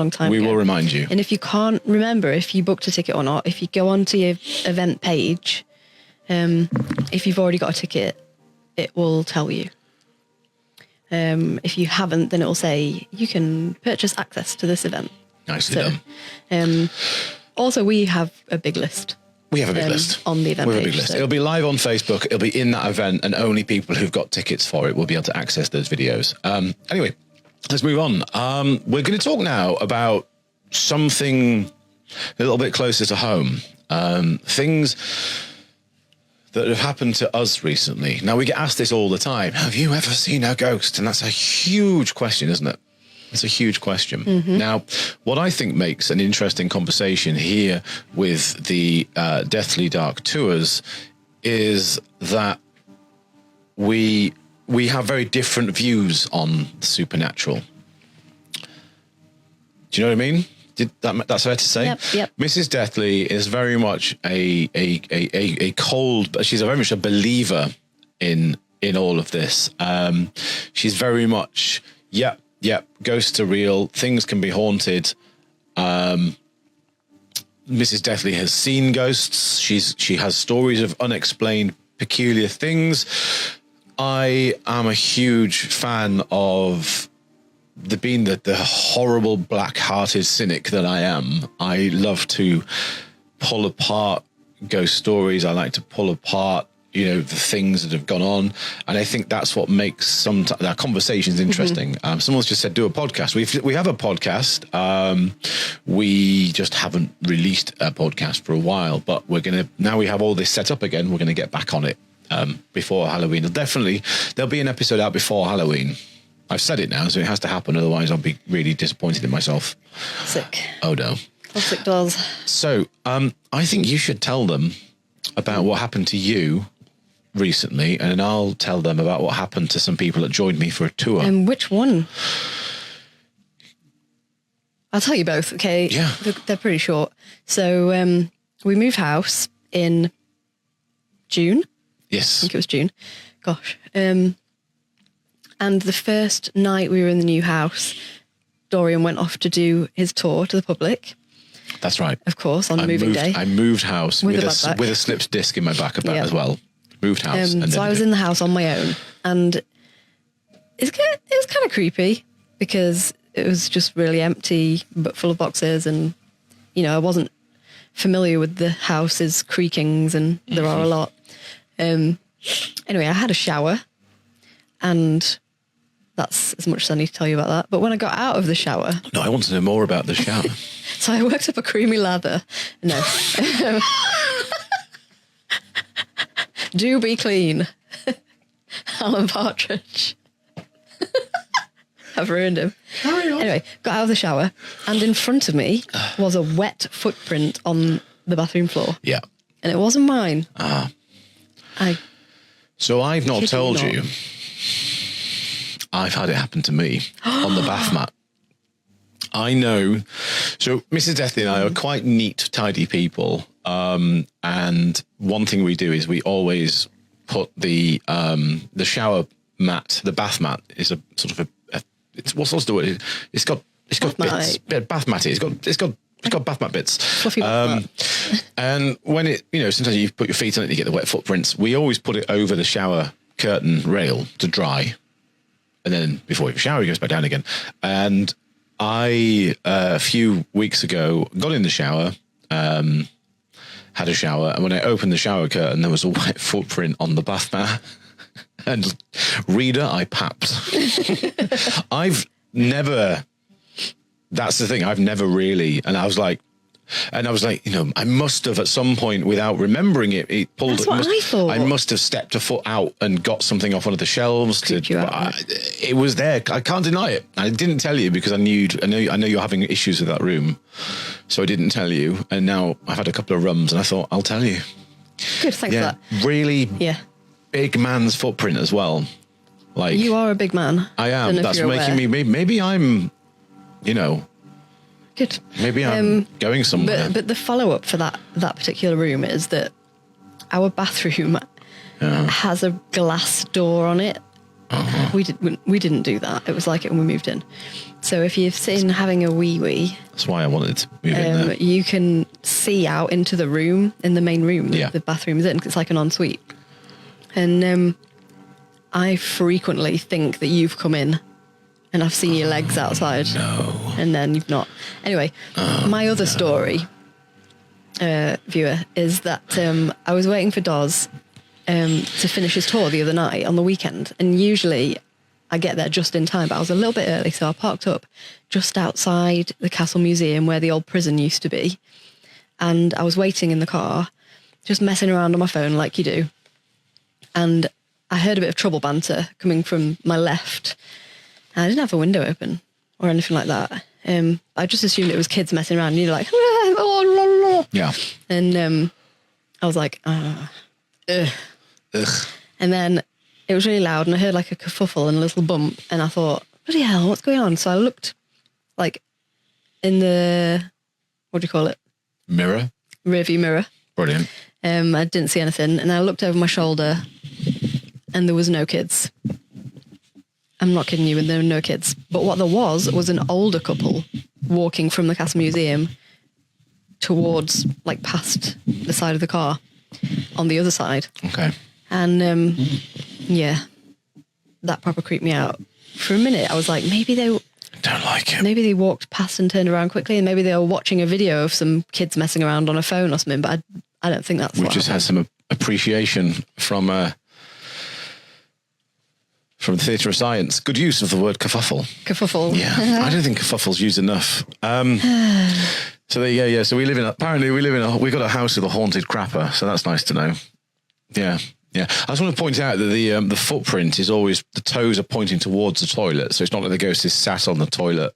time We ago. will remind you. And if you can't remember if you booked a ticket or not, if you go onto your event page, if you've already got a ticket, it will tell you. If you haven't, then it will say you can purchase access to this event. Nicely done. Also, we have a big list. We have a big list on the event We have page. a big list. So. It'll be live on Facebook. It'll be in that event, and only people who've got tickets for it will be able to access those videos. Anyway, let's move on. We're going to talk now about something a little bit closer to home. Things that have happened to us recently. Now, we get asked this all the time. Have you ever seen a ghost? And that's a huge question, isn't it? It's a huge question. Mm-hmm. Now, what I think makes an interesting conversation here with the Deathly Dark Tours is that we have very different views on the supernatural. Do you know what I mean? That's fair to say? Yep. Mrs. Deathley is very much a cold, but she's very much a believer in all of this. She's very much, Yep, ghosts are real. Things can be haunted. Mrs. Deathley has seen ghosts. She has stories of unexplained, peculiar things. I am a huge fan of being the horrible, black-hearted cynic that I am. I love to pull apart ghost stories. I like to pull apart the things that have gone on. And I think that's what makes sometimes our conversations interesting. Mm-hmm. Someone's just said, do a podcast. We have a podcast. We just haven't released a podcast for a while, but now we have all this set up again. We're going to get back on it before Halloween. There'll be an episode out before Halloween. I've said it now, so it has to happen. Otherwise I'll be really disappointed in myself. Sick. Oh no. Classic dolls. So I think you should tell them about what happened to you recently, and I'll tell them about what happened to some people that joined me for a tour. Which one? I'll tell you both, okay? Yeah. They're pretty short. So we moved house in June. Yes. I think it was June. Gosh. And the first night we were in the new house, Dorian went off to do his tour to the public. That's right. Of course, on moving day. I moved house with a slipped disc in my back as well. Moved house. So I was in the house on my own, and it was kind of creepy because it was just really empty, but full of boxes, and I wasn't familiar with the house's creakings, and there are a lot. Anyway, I had a shower, and that's as much as I need to tell you about that. But when I got out of the shower... No, I want to know more about the shower. So I worked up a creamy lather. No. Do be clean. Alan Partridge. I've ruined him. Carry on. Anyway, got out of the shower, and in front of me was a wet footprint on the bathroom floor. Yeah. And it wasn't mine. So I've not told you. I've had it happen to me on the bath mat. I know. So Mrs. Deathley and I are quite neat, tidy people. And one thing we do is we always put the shower mat, the bath mat is a sort of what's the word? It's got bits. Bath mat. It's got bath mat bits. Fluffy bath mat. And when sometimes you put your feet on it, you get the wet footprints. We always put it over the shower curtain rail to dry. And then before you shower, it goes back down again. And I, a few weeks ago, got in the shower, had a shower, and when I opened the shower curtain, there was a wet footprint on the bath mat. And reader, I papped. That's the thing, I've never really, and I was like, I must have at some point, without remembering it, That's what I thought. I must have stepped a foot out and got something off one of the shelves. It was there. I can't deny it. I didn't tell you because I know you're having issues with that room, so I didn't tell you. And now I've had a couple of rums, and I thought I'll tell you. Good, thanks for that. Really, big man's footprint as well. Like, you are a big man. I am. That's making me. Maybe I'm. Good. Maybe I'm going somewhere. But the follow-up for that particular room is that our bathroom has a glass door on it. We didn't do that. It was like it when we moved in. So if you're sitting having a wee, that's why I wanted to move in there. You can see out into the room, in the main room that the bathroom is in, 'cause it's like an ensuite. And I frequently think that you've come in and I've seen your legs outside. No. And then you've not. Anyway, my other story, viewer, is that I was waiting for Doz to finish his tour the other night on the weekend. And usually I get there just in time, but I was a little bit early. So I parked up just outside the Castle Museum where the old prison used to be. And I was waiting in the car, just messing around on my phone like you do. And I heard a bit of trouble banter coming from my left. And I didn't have a window open or anything like that. I just assumed it was kids messing around. And you're like, yeah. And I was like, ugh. Ugh. And then it was really loud and I heard like a kerfuffle and a little bump. And I thought, bloody hell, what's going on? So I looked like in the, what do you call it? Mirror. Rearview mirror. Brilliant. I didn't see anything. And I looked over my shoulder and there was no kids. I'm not kidding you, and there were no kids. But what there was an older couple walking from the Castle Museum towards, like, past the side of the car on the other side. Okay. And, that proper creeped me out. For a minute, I was like, maybe they don't like it. Maybe they walked past and turned around quickly, and maybe they were watching a video of some kids messing around on a phone or something, but I don't think that's We've just had some appreciation from the Theatre of Science. Good use of the word kerfuffle. Kerfuffle. Yeah, I don't think kerfuffle's used enough. So we've got a house with a haunted crapper, so that's nice to know. Yeah. I just want to point out that the footprint is always, the toes are pointing towards the toilet, so it's not like the ghost is sat on the toilet.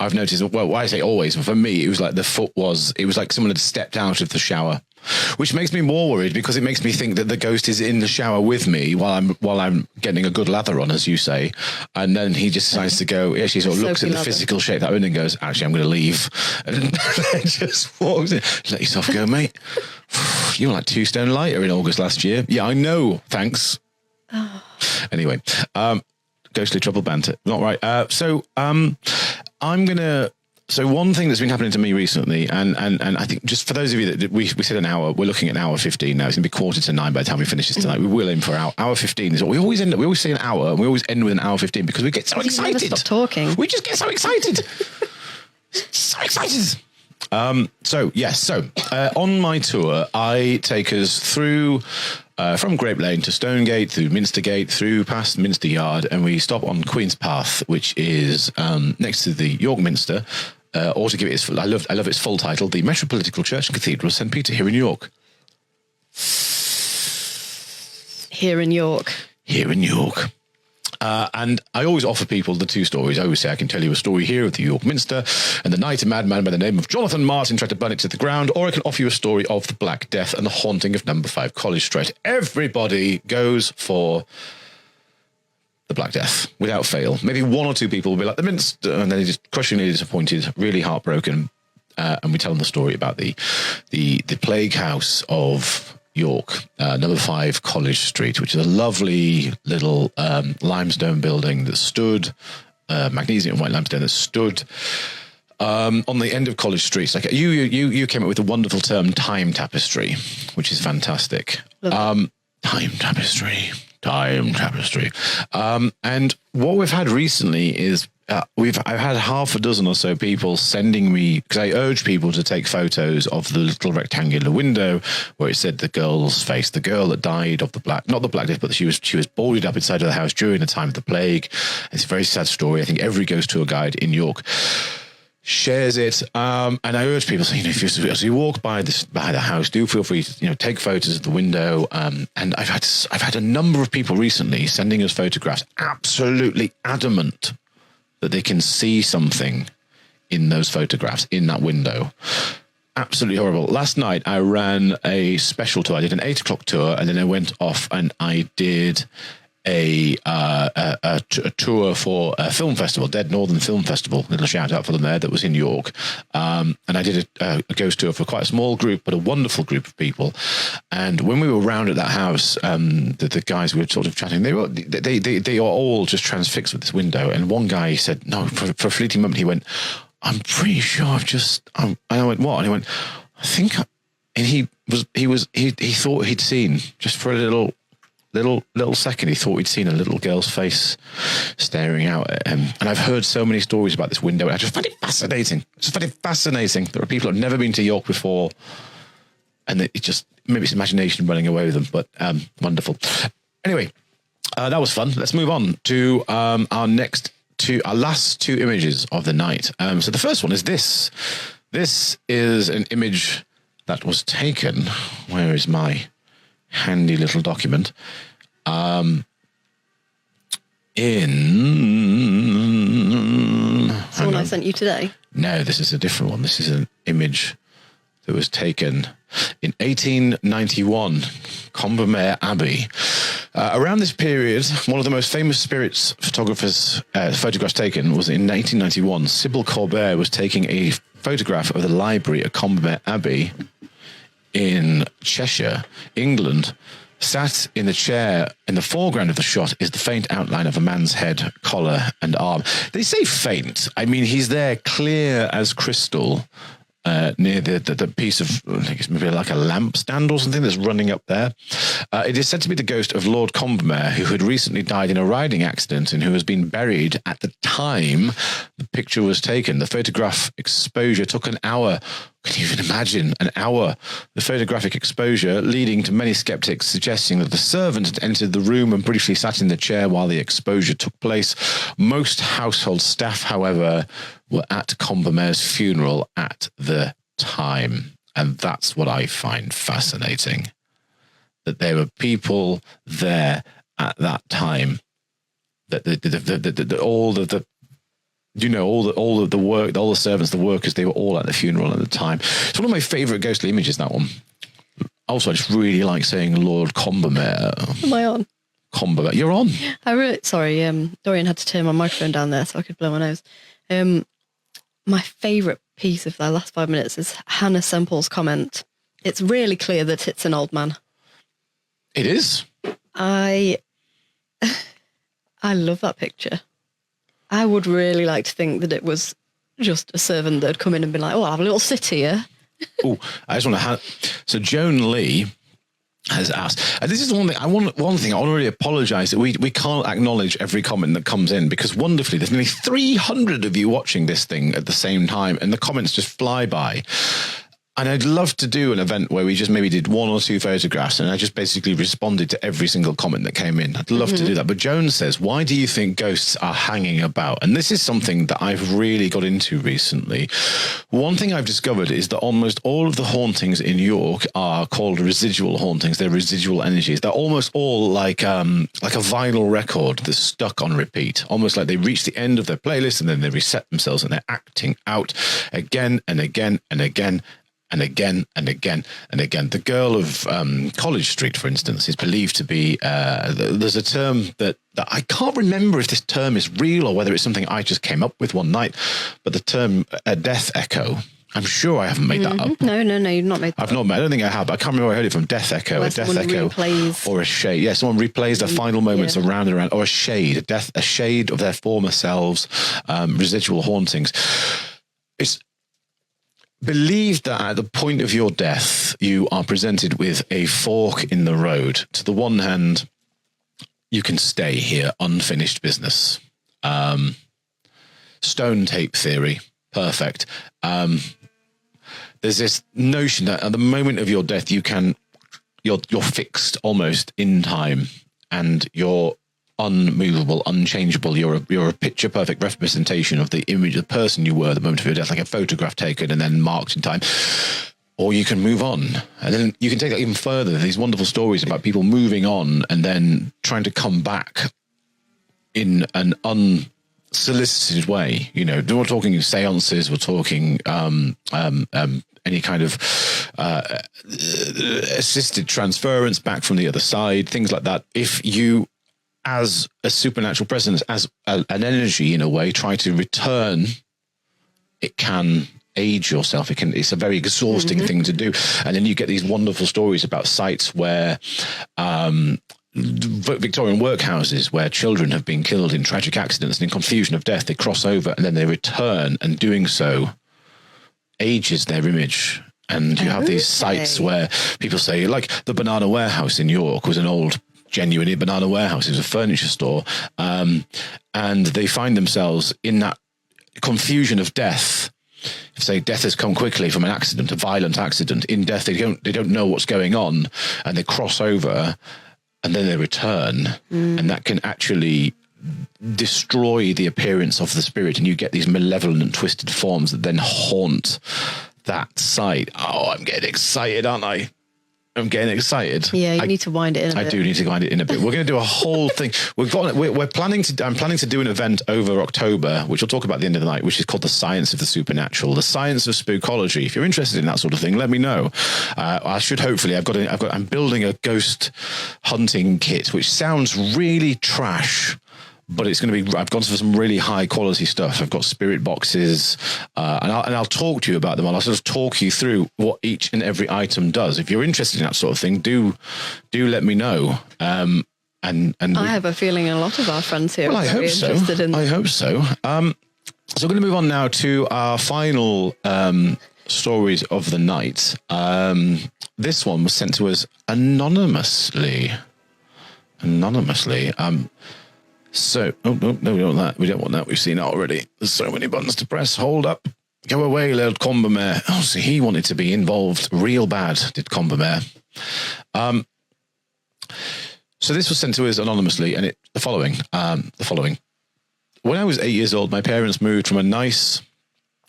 I've noticed, well, I say always, but for me, it was like it was like someone had stepped out of the shower, which makes me more worried because it makes me think that the ghost is in the shower with me while I'm getting a good lather on, as you say. And then he just decides to go, she sort of looks at the physical shape that I'm in and goes, actually, I'm going to leave. And then just walks in. Let yourself go, mate. You were like 2 stone lighter in August last year. Yeah, I know. Thanks. Oh. Anyway, ghostly trouble banter. Not right. So one thing that's been happening to me recently, and I think just for those of you that we said an hour, we're looking at an hour 15 now. It's going to be 1:45 by the time we finish this tonight. We will aim for hour 15 is what we always end up. We always say an hour and we always end with an hour 15 because we get so excited. Never stop talking. We just get so excited. So excited. On my tour, I take us through from Grape Lane to Stonegate, through Minster Gate, through past Minster Yard, and we stop on Queen's Path, which is next to the York Minster, or to give it its full, I love its full title, the Metropolitan Church and Cathedral of St. Peter here in York. Here in York. And I always offer people the 2 stories. I always say I can tell you a story here of the York Minster and the night a madman by the name of Jonathan Martin tried to burn it to the ground, or I can offer you a story of the Black Death and the haunting of number 5 College Street. Everybody goes for the Black Death without fail. Maybe 1 or 2 people will be like the Minster, and then they're just crushingly disappointed, really heartbroken. And we tell them the story about the plague house of York, number 5 College Street, which is a lovely little limestone building that stood, magnesium and white limestone that stood on the end of College Street. It's like you came up with the wonderful term time tapestry, which is fantastic. Time tapestry. Time tapestry. And what we've had recently is I've had half a dozen or so people sending me, because I urge people to take photos of the little rectangular window where it said the girl's face, the girl that died of not the Black Death, but she was boarded up inside of the house during the time of the plague. It's a very sad story. I think every ghost tour guide in York shares it, and I urge people, so, if you walk by the house, do feel free to take photos of the window. And I've had a number of people recently sending us photographs, absolutely adamant that they can see something in those photographs in that window. Absolutely horrible. Last night I ran a special tour. I did an 8 o'clock tour, and then I went off and I did a tour for a film festival, Dead Northern Film Festival, little shout out for them there, that was in York. And I did a ghost tour for quite a small group, but a wonderful group of people. And when we were round at that house, the guys we were sort of chatting, they are all just transfixed with this window. And one guy said, no, for a fleeting moment, he went, I'm pretty sure and I went, what? And he went, I think, and he thought he'd seen, just for a little second, he thought he'd seen a little girl's face staring out at him. And I've heard so many stories about this window. I just find it fascinating. There are people who have never been to York before, and it just, maybe it's imagination running away with them, but wonderful. Anyway, that was fun. Let's move on to our last two images of the night. So the first one is this. This is an image that was taken. Where is my handy little document? The one I sent you today? No, this is a different one. This is an image that was taken in 1891, Combermere Abbey. Around this period, one of the most famous spirits photographs taken was in 1891. Sybil Corbett was taking a photograph of the library at Combermere Abbey in Cheshire, England. Sat in the chair in the foreground of the shot is the faint outline of a man's head, collar and arm. They say faint. I mean, he's there clear as crystal near the piece of, I think it's maybe like a lampstand or something that's running up there. It is said to be the ghost of Lord Combermere, who had recently died in a riding accident and who has been buried at the time the picture was taken. The photograph exposure took an hour. Can you even imagine? An hour. The photographic exposure leading to many skeptics suggesting that the servant had entered the room and briefly sat in the chair while the exposure took place. Most household staff, however, were at Combermere's funeral at the time. And that's what I find fascinating. That there were people there at that time. That all of the work, all the servants, the workers, they were all at the funeral at the time. It's one of my favourite ghostly images, that one. Also, I just really like saying Lord Combermere. Am I on? Combermere. You're on. Sorry, Dorian had to turn my microphone down there so I could blow my nose. My favourite piece of the last 5 minutes is Hannah Semple's comment. It's really clear that it's an old man. It is. I love that picture. I would really like to think that it was just a servant that had come in and been like, oh, I'll have a little sit here. Oh, I just want to so Joan Lee has asked, and this is one thing I want to really apologise that we can't acknowledge every comment that comes in, because wonderfully there's nearly 300 of you watching this thing at the same time and the comments just fly by. And I'd love to do an event where we just maybe did one or two photographs and I just basically responded to every single comment that came in. I'd love to do that. But Joan says, why do you think ghosts are hanging about? And this is something that I've really got into recently. One thing I've discovered is that almost all of the hauntings in York are called residual hauntings. They're residual energies. They're almost all like a vinyl record that's stuck on repeat, almost like they reach the end of their playlist and then they reset themselves and they're acting out again and again and again and again and again and again. The girl of College Street, for instance, is believed to be, there's a term that I can't remember if this term is real or whether it's something I just came up with one night, but the term a death echo. I'm sure I haven't made that up. No, you've not made that up. I don't think I have, but I can't remember where I heard it from. Death echo, Where a death echo. Replays. Or a shade. Yeah, someone replays their final moments around and around. Or a shade, a shade of their former selves, residual hauntings. It's believed that at the point of your death, you are presented with a fork in the road. To the one hand, you can stay here, unfinished business. Stone tape theory, perfect. There's this notion that at the moment of your death, you're fixed almost in time, and you're unmovable, unchangeable. You're a picture perfect representation of the image of the person you were at the moment of your death, like a photograph taken and then marked in time. Or you can move on, and then you can take that even further. These wonderful stories about people moving on and then trying to come back in an unsolicited way. You know, we're talking seances, we're talking any kind of assisted transference back from the other side, things like that. If you, as a supernatural presence, as an energy in a way, try to return, it can age yourself. It's a very exhausting thing to do. And then you get these wonderful stories about sites where Victorian workhouses where children have been killed in tragic accidents, and in confusion of death they cross over and then they return, and doing so ages their image. And you have these sites where people say, like the Banana Warehouse in York was an old genuine banana warehouse. It was a furniture store, and they find themselves in that confusion of death. If, say, death has come quickly from an accident, a violent accident, in death they don't know what's going on, and they cross over and then they return, and that can actually destroy the appearance of the spirit, and you get these malevolent and twisted forms that then haunt that site. Oh, I'm getting excited, aren't I? I'm getting excited. Yeah, you need to wind it in a bit. I do need to wind it in a bit. We're going to do a whole thing. I'm planning to do an event over October, which we'll talk about at the end of the night, which is called The Science of the Supernatural, the science of spookology. If you're interested in that sort of thing, let me know. I should hopefully. I'm building a ghost hunting kit, which sounds really trash, but it's going to be, I've gone for some really high quality stuff. I've got spirit boxes, and I'll talk to you about them. I'll sort of talk you through what each and every item does. If you're interested in that sort of thing, do let me know. And I have a feeling a lot of our friends here are very interested in. I hope so. So we're going to move on now to our final stories of the night. This one was sent to us anonymously. So, no, we don't want that. We don't want that. We've seen it already. There's so many buttons to press. Hold up. Go away, little Combermere. Oh, so he wanted to be involved real bad, did Combermere. So this was sent to us anonymously, and the following. When I was 8 years old, my parents moved from a nice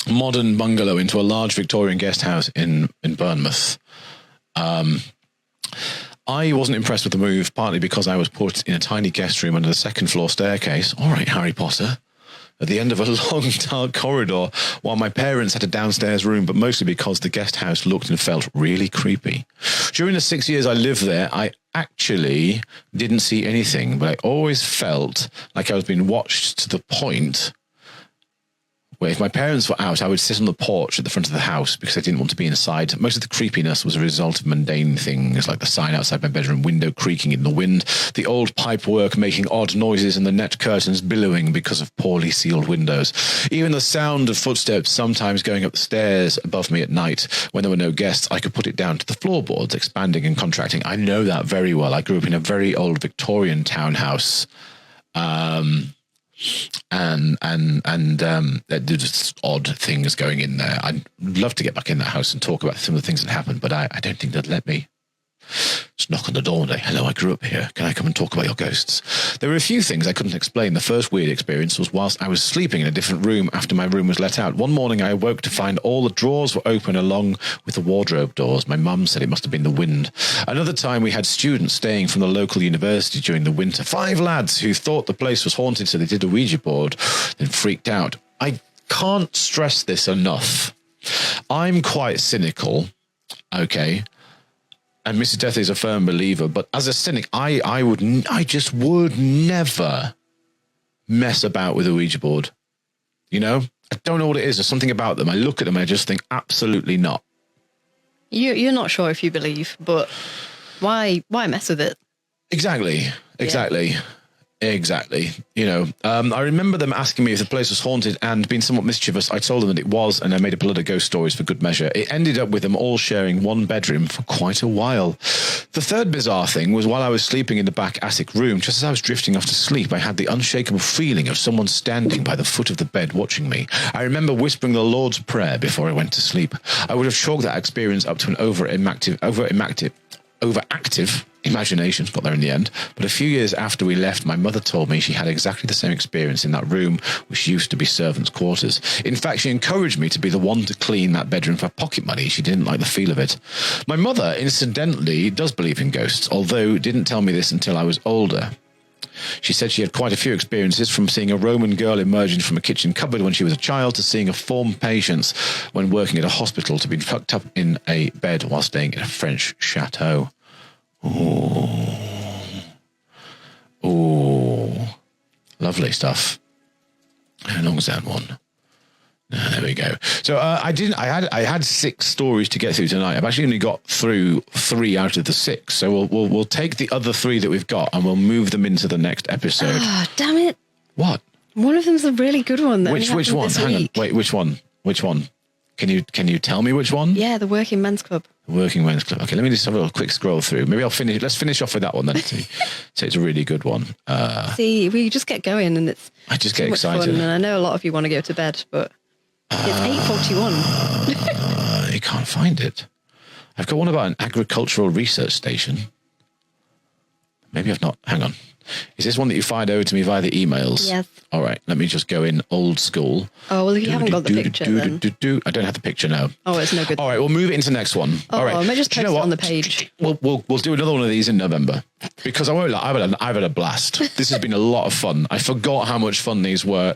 modern bungalow into a large Victorian guest house in Bournemouth. I wasn't impressed with the move, partly because I was put in a tiny guest room under the second floor staircase. All right, Harry Potter. At the end of a long, dark corridor, while my parents had a downstairs room, but mostly because the guest house looked and felt really creepy. During the 6 years I lived there, I actually didn't see anything, but I always felt like I was being watched, to the point where if my parents were out, I would sit on the porch at the front of the house because I didn't want to be inside. Most of the creepiness was a result of mundane things like the sign outside my bedroom window creaking in the wind, the old pipework making odd noises, and the net curtains billowing because of poorly sealed windows. Even the sound of footsteps sometimes going up the stairs above me at night when there were no guests, I could put it down to the floorboards expanding and contracting. I know that very well. I grew up in a very old Victorian townhouse. And there's just odd things going in there. I'd love to get back in that house and talk about some of the things that happened, but I don't think they'd let me. Just knock on the door and say, hello, I grew up here. Can I come and talk about your ghosts? There were a few things I couldn't explain. The first weird experience was whilst I was sleeping in a different room after my room was let out. One morning I awoke to find all the drawers were open along with the wardrobe doors. My mum said it must have been the wind. Another time we had students staying from the local university during the winter. 5 lads who thought the place was haunted, so they did a Ouija board, then freaked out. I can't stress this enough. I'm quite cynical, okay? And Mrs. Death is a firm believer, but as a cynic, I just would never mess about with a Ouija board. You know, I don't know what it is. There's something about them. I look at them and I just think, absolutely not. You're not sure if you believe, but why mess with it? Exactly. Yeah. Exactly. You know, I remember them asking me if the place was haunted and being somewhat mischievous. I told them that it was, and I made up a lot of ghost stories for good measure. It ended up with them all sharing one bedroom for quite a while. The third bizarre thing was while I was sleeping in the back attic room, just as I was drifting off to sleep, I had the unshakable feeling of someone standing by the foot of the bed watching me. I remember whispering the Lord's Prayer before I went to sleep. I would have chalked that experience up to an overactive imagination. Got there in the end. But a few years after we left, my mother told me she had exactly the same experience in that room, which used to be servants' quarters. In fact, she encouraged me to be the one to clean that bedroom for pocket money. She didn't like the feel of it. My mother, incidentally, does believe in ghosts, although didn't tell me this until I was older. She said she had quite a few experiences, from seeing a Roman girl emerging from a kitchen cupboard when she was a child to seeing a form patients when working at a hospital, to being tucked up in a bed while staying in a French chateau. Oh, lovely stuff. How long's that one? There we go. So I had 6 stories to get through tonight. I've actually only got through 3 out of the 6. So we'll take the other 3 that we've got and we'll move them into the next episode. Ah, damn it! What? One of them's a really good one. Which one? Hang on. Wait, which one? Which one? Can you tell me which one? Yeah, the Working Men's Club. The Working Men's Club. Okay, let me just have a quick scroll through. Maybe let's finish off with that one then. So it's a really good one. See, we just get going and it's I just too get much excited. fun, and I know a lot of you want to go to bed, but it's 8:41. You can't find it. I've got one about an agricultural research station. Maybe I've not. Hang on. Is this one that you fired over to me via the emails? Yes. All right. Let me just go in old school. Oh, well, if you haven't got the picture, then. I don't have the picture now. Oh, it's no good. All right. We'll move it into the next one. Oh, all right. I might just Do you post know it on what? the page. We'll do another one of these in November, because I won't lie, I've had a blast. This has been a lot of fun. I forgot how much fun these were.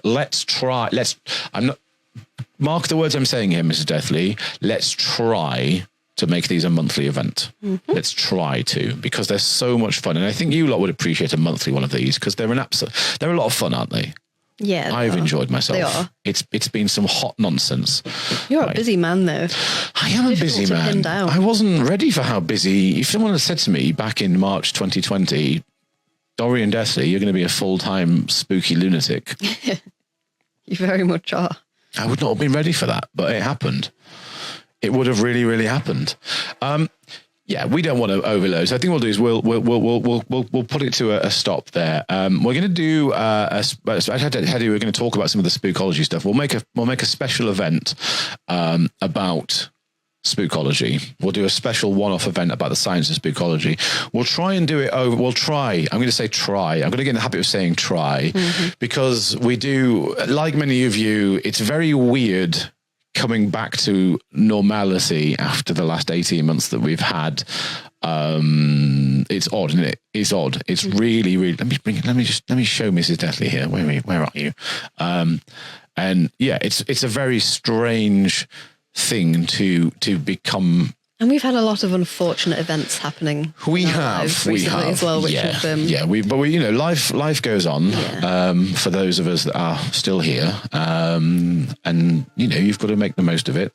Mark the words I'm saying here, Mrs. Deathley. Let's try to make these a monthly event. Mm-hmm. Let's try to, because they're so much fun. And I think you lot would appreciate a monthly one of these, because they're a lot of fun, aren't they? Yeah. I've enjoyed myself. They are. It's been some hot nonsense. You're a busy man, though. I am a busy to pin man. down. I wasn't ready for how busy. If someone had said to me back in March 2020, Dorian Deathley, you're going to be a full-time spooky lunatic. You very much are. I would not have been ready for that, but it happened. It would have really, really happened. Yeah, we don't want to overload. So I think what we'll do is we'll put it to a stop there. We're going to do we're going to talk about some of the spookology stuff. We'll make a special event about spookology. We'll do a special one-off event about the science of spookology. We'll try and do it over. We'll try. I'm going to say try. I'm going to get in the habit of saying try, because we do, like many of you, it's very weird coming back to normality after the last 18 months that we've had. It's odd, isn't it? It's odd. It's really, really. Let me show Mrs. Deathley here. Where are you? And yeah, it's a very strange thing to become. And we've had a lot of unfortunate events happening. We have as well, which life goes on. Yeah. For those of us that are still here, and you've got to make the most of it.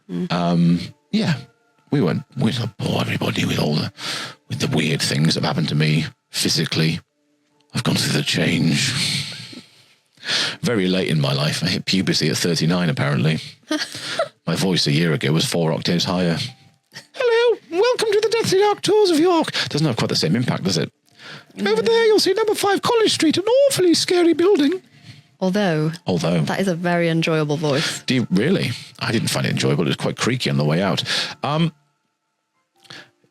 Yeah, we won't bore everybody with with the weird things that have happened to me physically. I've gone through the change very late in my life. I hit puberty at 39. Apparently, my voice a year ago was 4 octaves higher. Hello, welcome to the Deathly Dark Tours of York. Doesn't have quite the same impact, does it? Over there, you'll see number 5 College Street, an awfully scary building. Although that is a very enjoyable voice. Do you really? I didn't find it enjoyable. It was quite creaky on the way out.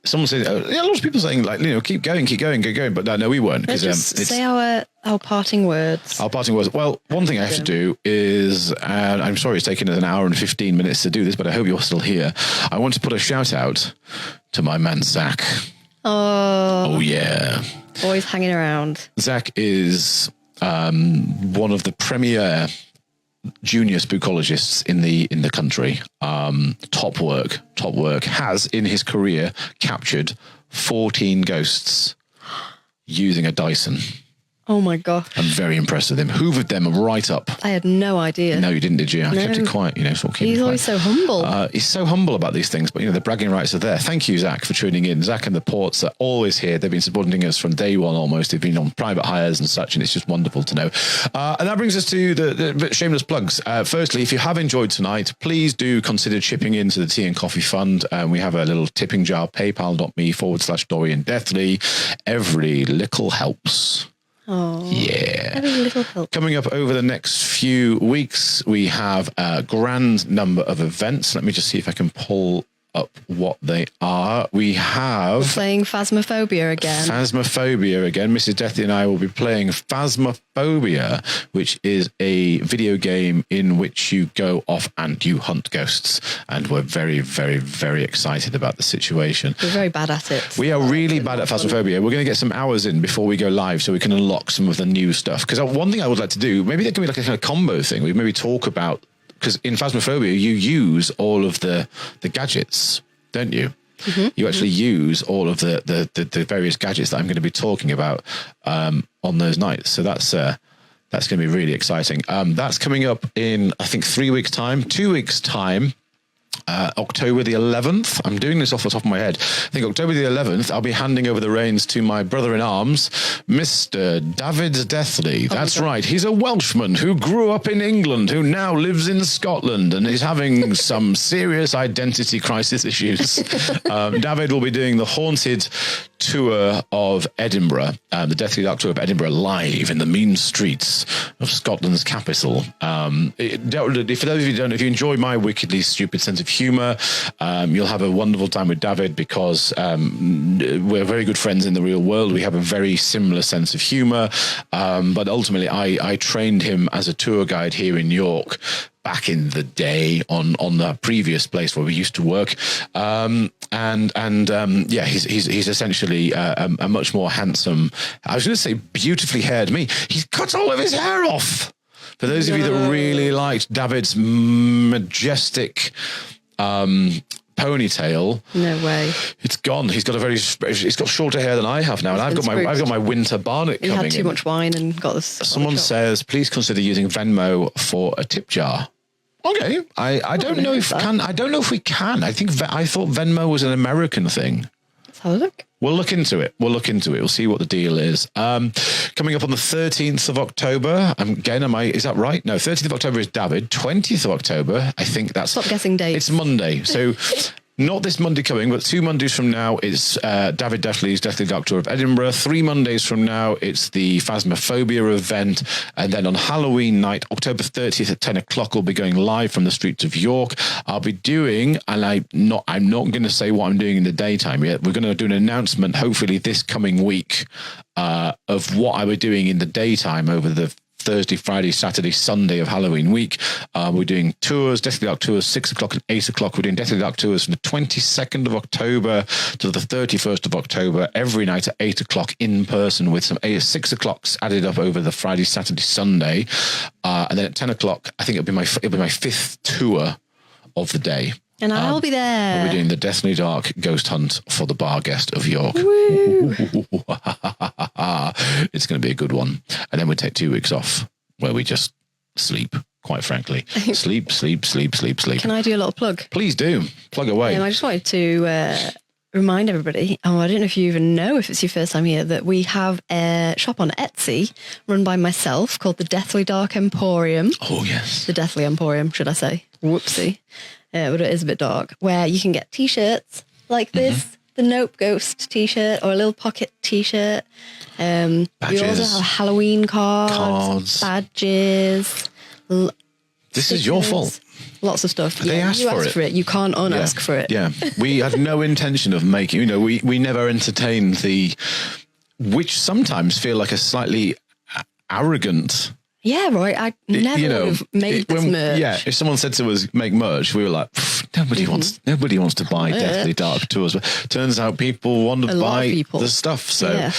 Someone said, a lot of people saying, like, keep going, go going. But no, we weren't. Let's just say our parting words. Our parting words. Well, one thing I have to do is, and I'm sorry it's taken us an hour and 15 minutes to do this, but I hope you're still here. I want to put a shout out to my man, Zach. Oh, yeah. Always hanging around. Zach is one of the premier junior spookologists in the country. Top work. Has in his career captured 14 ghosts using a Dyson. Oh my gosh. I'm very impressed with him. Hoovered them right up. I had no idea. No, you didn't, did you? I kept it quiet, sort of keep He's it always quiet. so humble. He's so humble about these things, but the bragging rights are there. Thank you, Zach, for tuning in. Zach and the Ports are always here. They've been supporting us from day one almost. They've been on private hires and such, and it's just wonderful to know. And that brings us to the shameless plugs. Firstly, if you have enjoyed tonight, please do consider chipping into the Tea and Coffee Fund. We have a little tipping jar, paypal.me/Dorian Deathley. Every little helps. Oh, yeah. Every little help. Coming up over the next few weeks, we have a grand number of events. Let me just see if I can pull up what they are. We have... We're playing Phasmophobia again. Phasmophobia again. Mrs. Deathley and I will be playing Phasmophobia, which is a video game in which you go off and you hunt ghosts. And we're very, very, very excited about the situation. We're very bad at it. We are really bad at Phasmophobia. We're going to get some hours in before we go live so we can unlock some of the new stuff. Because one thing I would like to do, maybe there can be like a kind of combo thing. We maybe talk about... Because in Phasmophobia, you use all of the gadgets, don't you? Mm-hmm. You actually use all of the various gadgets that I'm going to be talking about on those nights. So that's going to be really exciting. That's coming up in, I think, 2 weeks' time. October the 11th. I'm doing this off the top of my head. I think October the 11th, I'll be handing over the reins to my brother-in-arms, Mr. David Deathley. That's right. He's a Welshman who grew up in England, who now lives in Scotland and is having some serious identity crisis issues. David will be doing the haunted tour of Edinburgh, the Deathly Dark tour of Edinburgh, live in the mean streets of Scotland's capital. For those of you who don't know, if you enjoy my wickedly stupid sense of humour, you'll have a wonderful time with David because we're very good friends in the real world. We have a very similar sense of humour, but ultimately I trained him as a tour guide here in York back in the day on the previous place where we used to work. He's essentially a much more handsome, I was going to say beautifully haired me. He's cut all of his hair off. For those of you that really liked David's majestic ponytail, no way, it's gone. He's got shorter hair than I have now, and I've got my winter barnet coming in. He had too much wine and got this. Someone says, please consider using Venmo for a tip jar. Okay, I don't know if we can. I thought Venmo was an American thing. Let's have a look. We'll look into it. We'll see what the deal is. Coming up on the 13th of October. Is that right? No, 13th of October is David. 20th of October, I think that's... Stop guessing dates. It's Monday. So not this Monday coming, but 2 Mondays from now, it's David Deathley's Deathly Dark Tour of Edinburgh. 3 Mondays from now, it's the Phasmophobia event. And then on Halloween night, October 30th at 10 o'clock, we'll be going live from the streets of York. I'll be doing, and I'm not going to say what I'm doing in the daytime yet. We're going to do an announcement, hopefully this coming week, of what I will be doing in the daytime over the Thursday, Friday, Saturday, Sunday of Halloween week. We're doing tours, Deathly Dark tours, 6 o'clock and 8 o'clock. We're doing Deathly Dark tours from the 22nd of October to the 31st of October, every night at 8 o'clock in person, with some 6 o'clocks added up over the Friday, Saturday, Sunday. And then at 10 o'clock, I think it'll be my 5th tour of the day. And I'll be there. We'll be doing the Deathly Dark Ghost Hunt for the Bar Guest of York. It's going to be a good one. And then we take 2 weeks off where we just sleep, quite frankly. Sleep. Can I do a little plug? Please do. Plug away. I just wanted to remind everybody, I don't know if you even know if it's your first time here, that we have a shop on Etsy run by myself called the Deathly Dark Emporium. Oh, yes. The Deathly Emporium, should I say. Whoopsie. But it is a bit dark, where you can get T-shirts like this, the Nope Ghost T-shirt or a little pocket T-shirt. You also have Halloween cards. Badges. This is your fault. Lots of stuff. They asked for it. You can't unask for it. Yeah. We had no intention of making, we never entertained which sometimes feel like a slightly arrogant... Yeah, right. I never would have made this merch. Yeah, if someone said to us, make merch, we were like, nobody wants to buy Deathly Dark tours. But turns out people want to buy the stuff. So, yeah.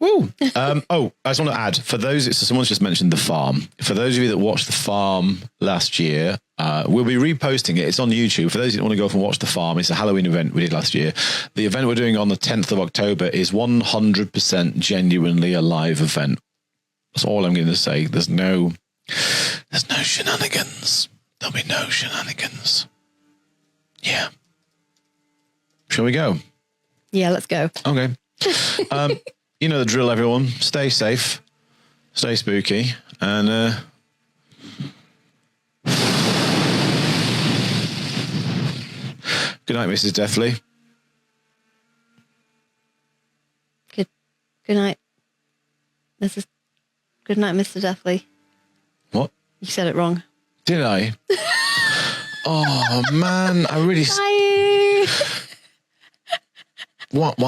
Woo. I just want to add, for those, someone's just mentioned The Farm. For those of you that watched The Farm last year, we'll be reposting it. It's on YouTube. For those who want to go off and watch The Farm, it's a Halloween event we did last year. The event we're doing on the 10th of October is 100% genuinely a live event. That's all I'm going to say. There's no shenanigans. There'll be no shenanigans. Yeah. Shall we go? Yeah, let's go. Okay. You know the drill, everyone. Stay safe. Stay spooky. And good night, Mrs. Deathley. Good night, Good night, Mr. Deathley. What? You said it wrong. Did I? Oh, man. I really... Bye. What?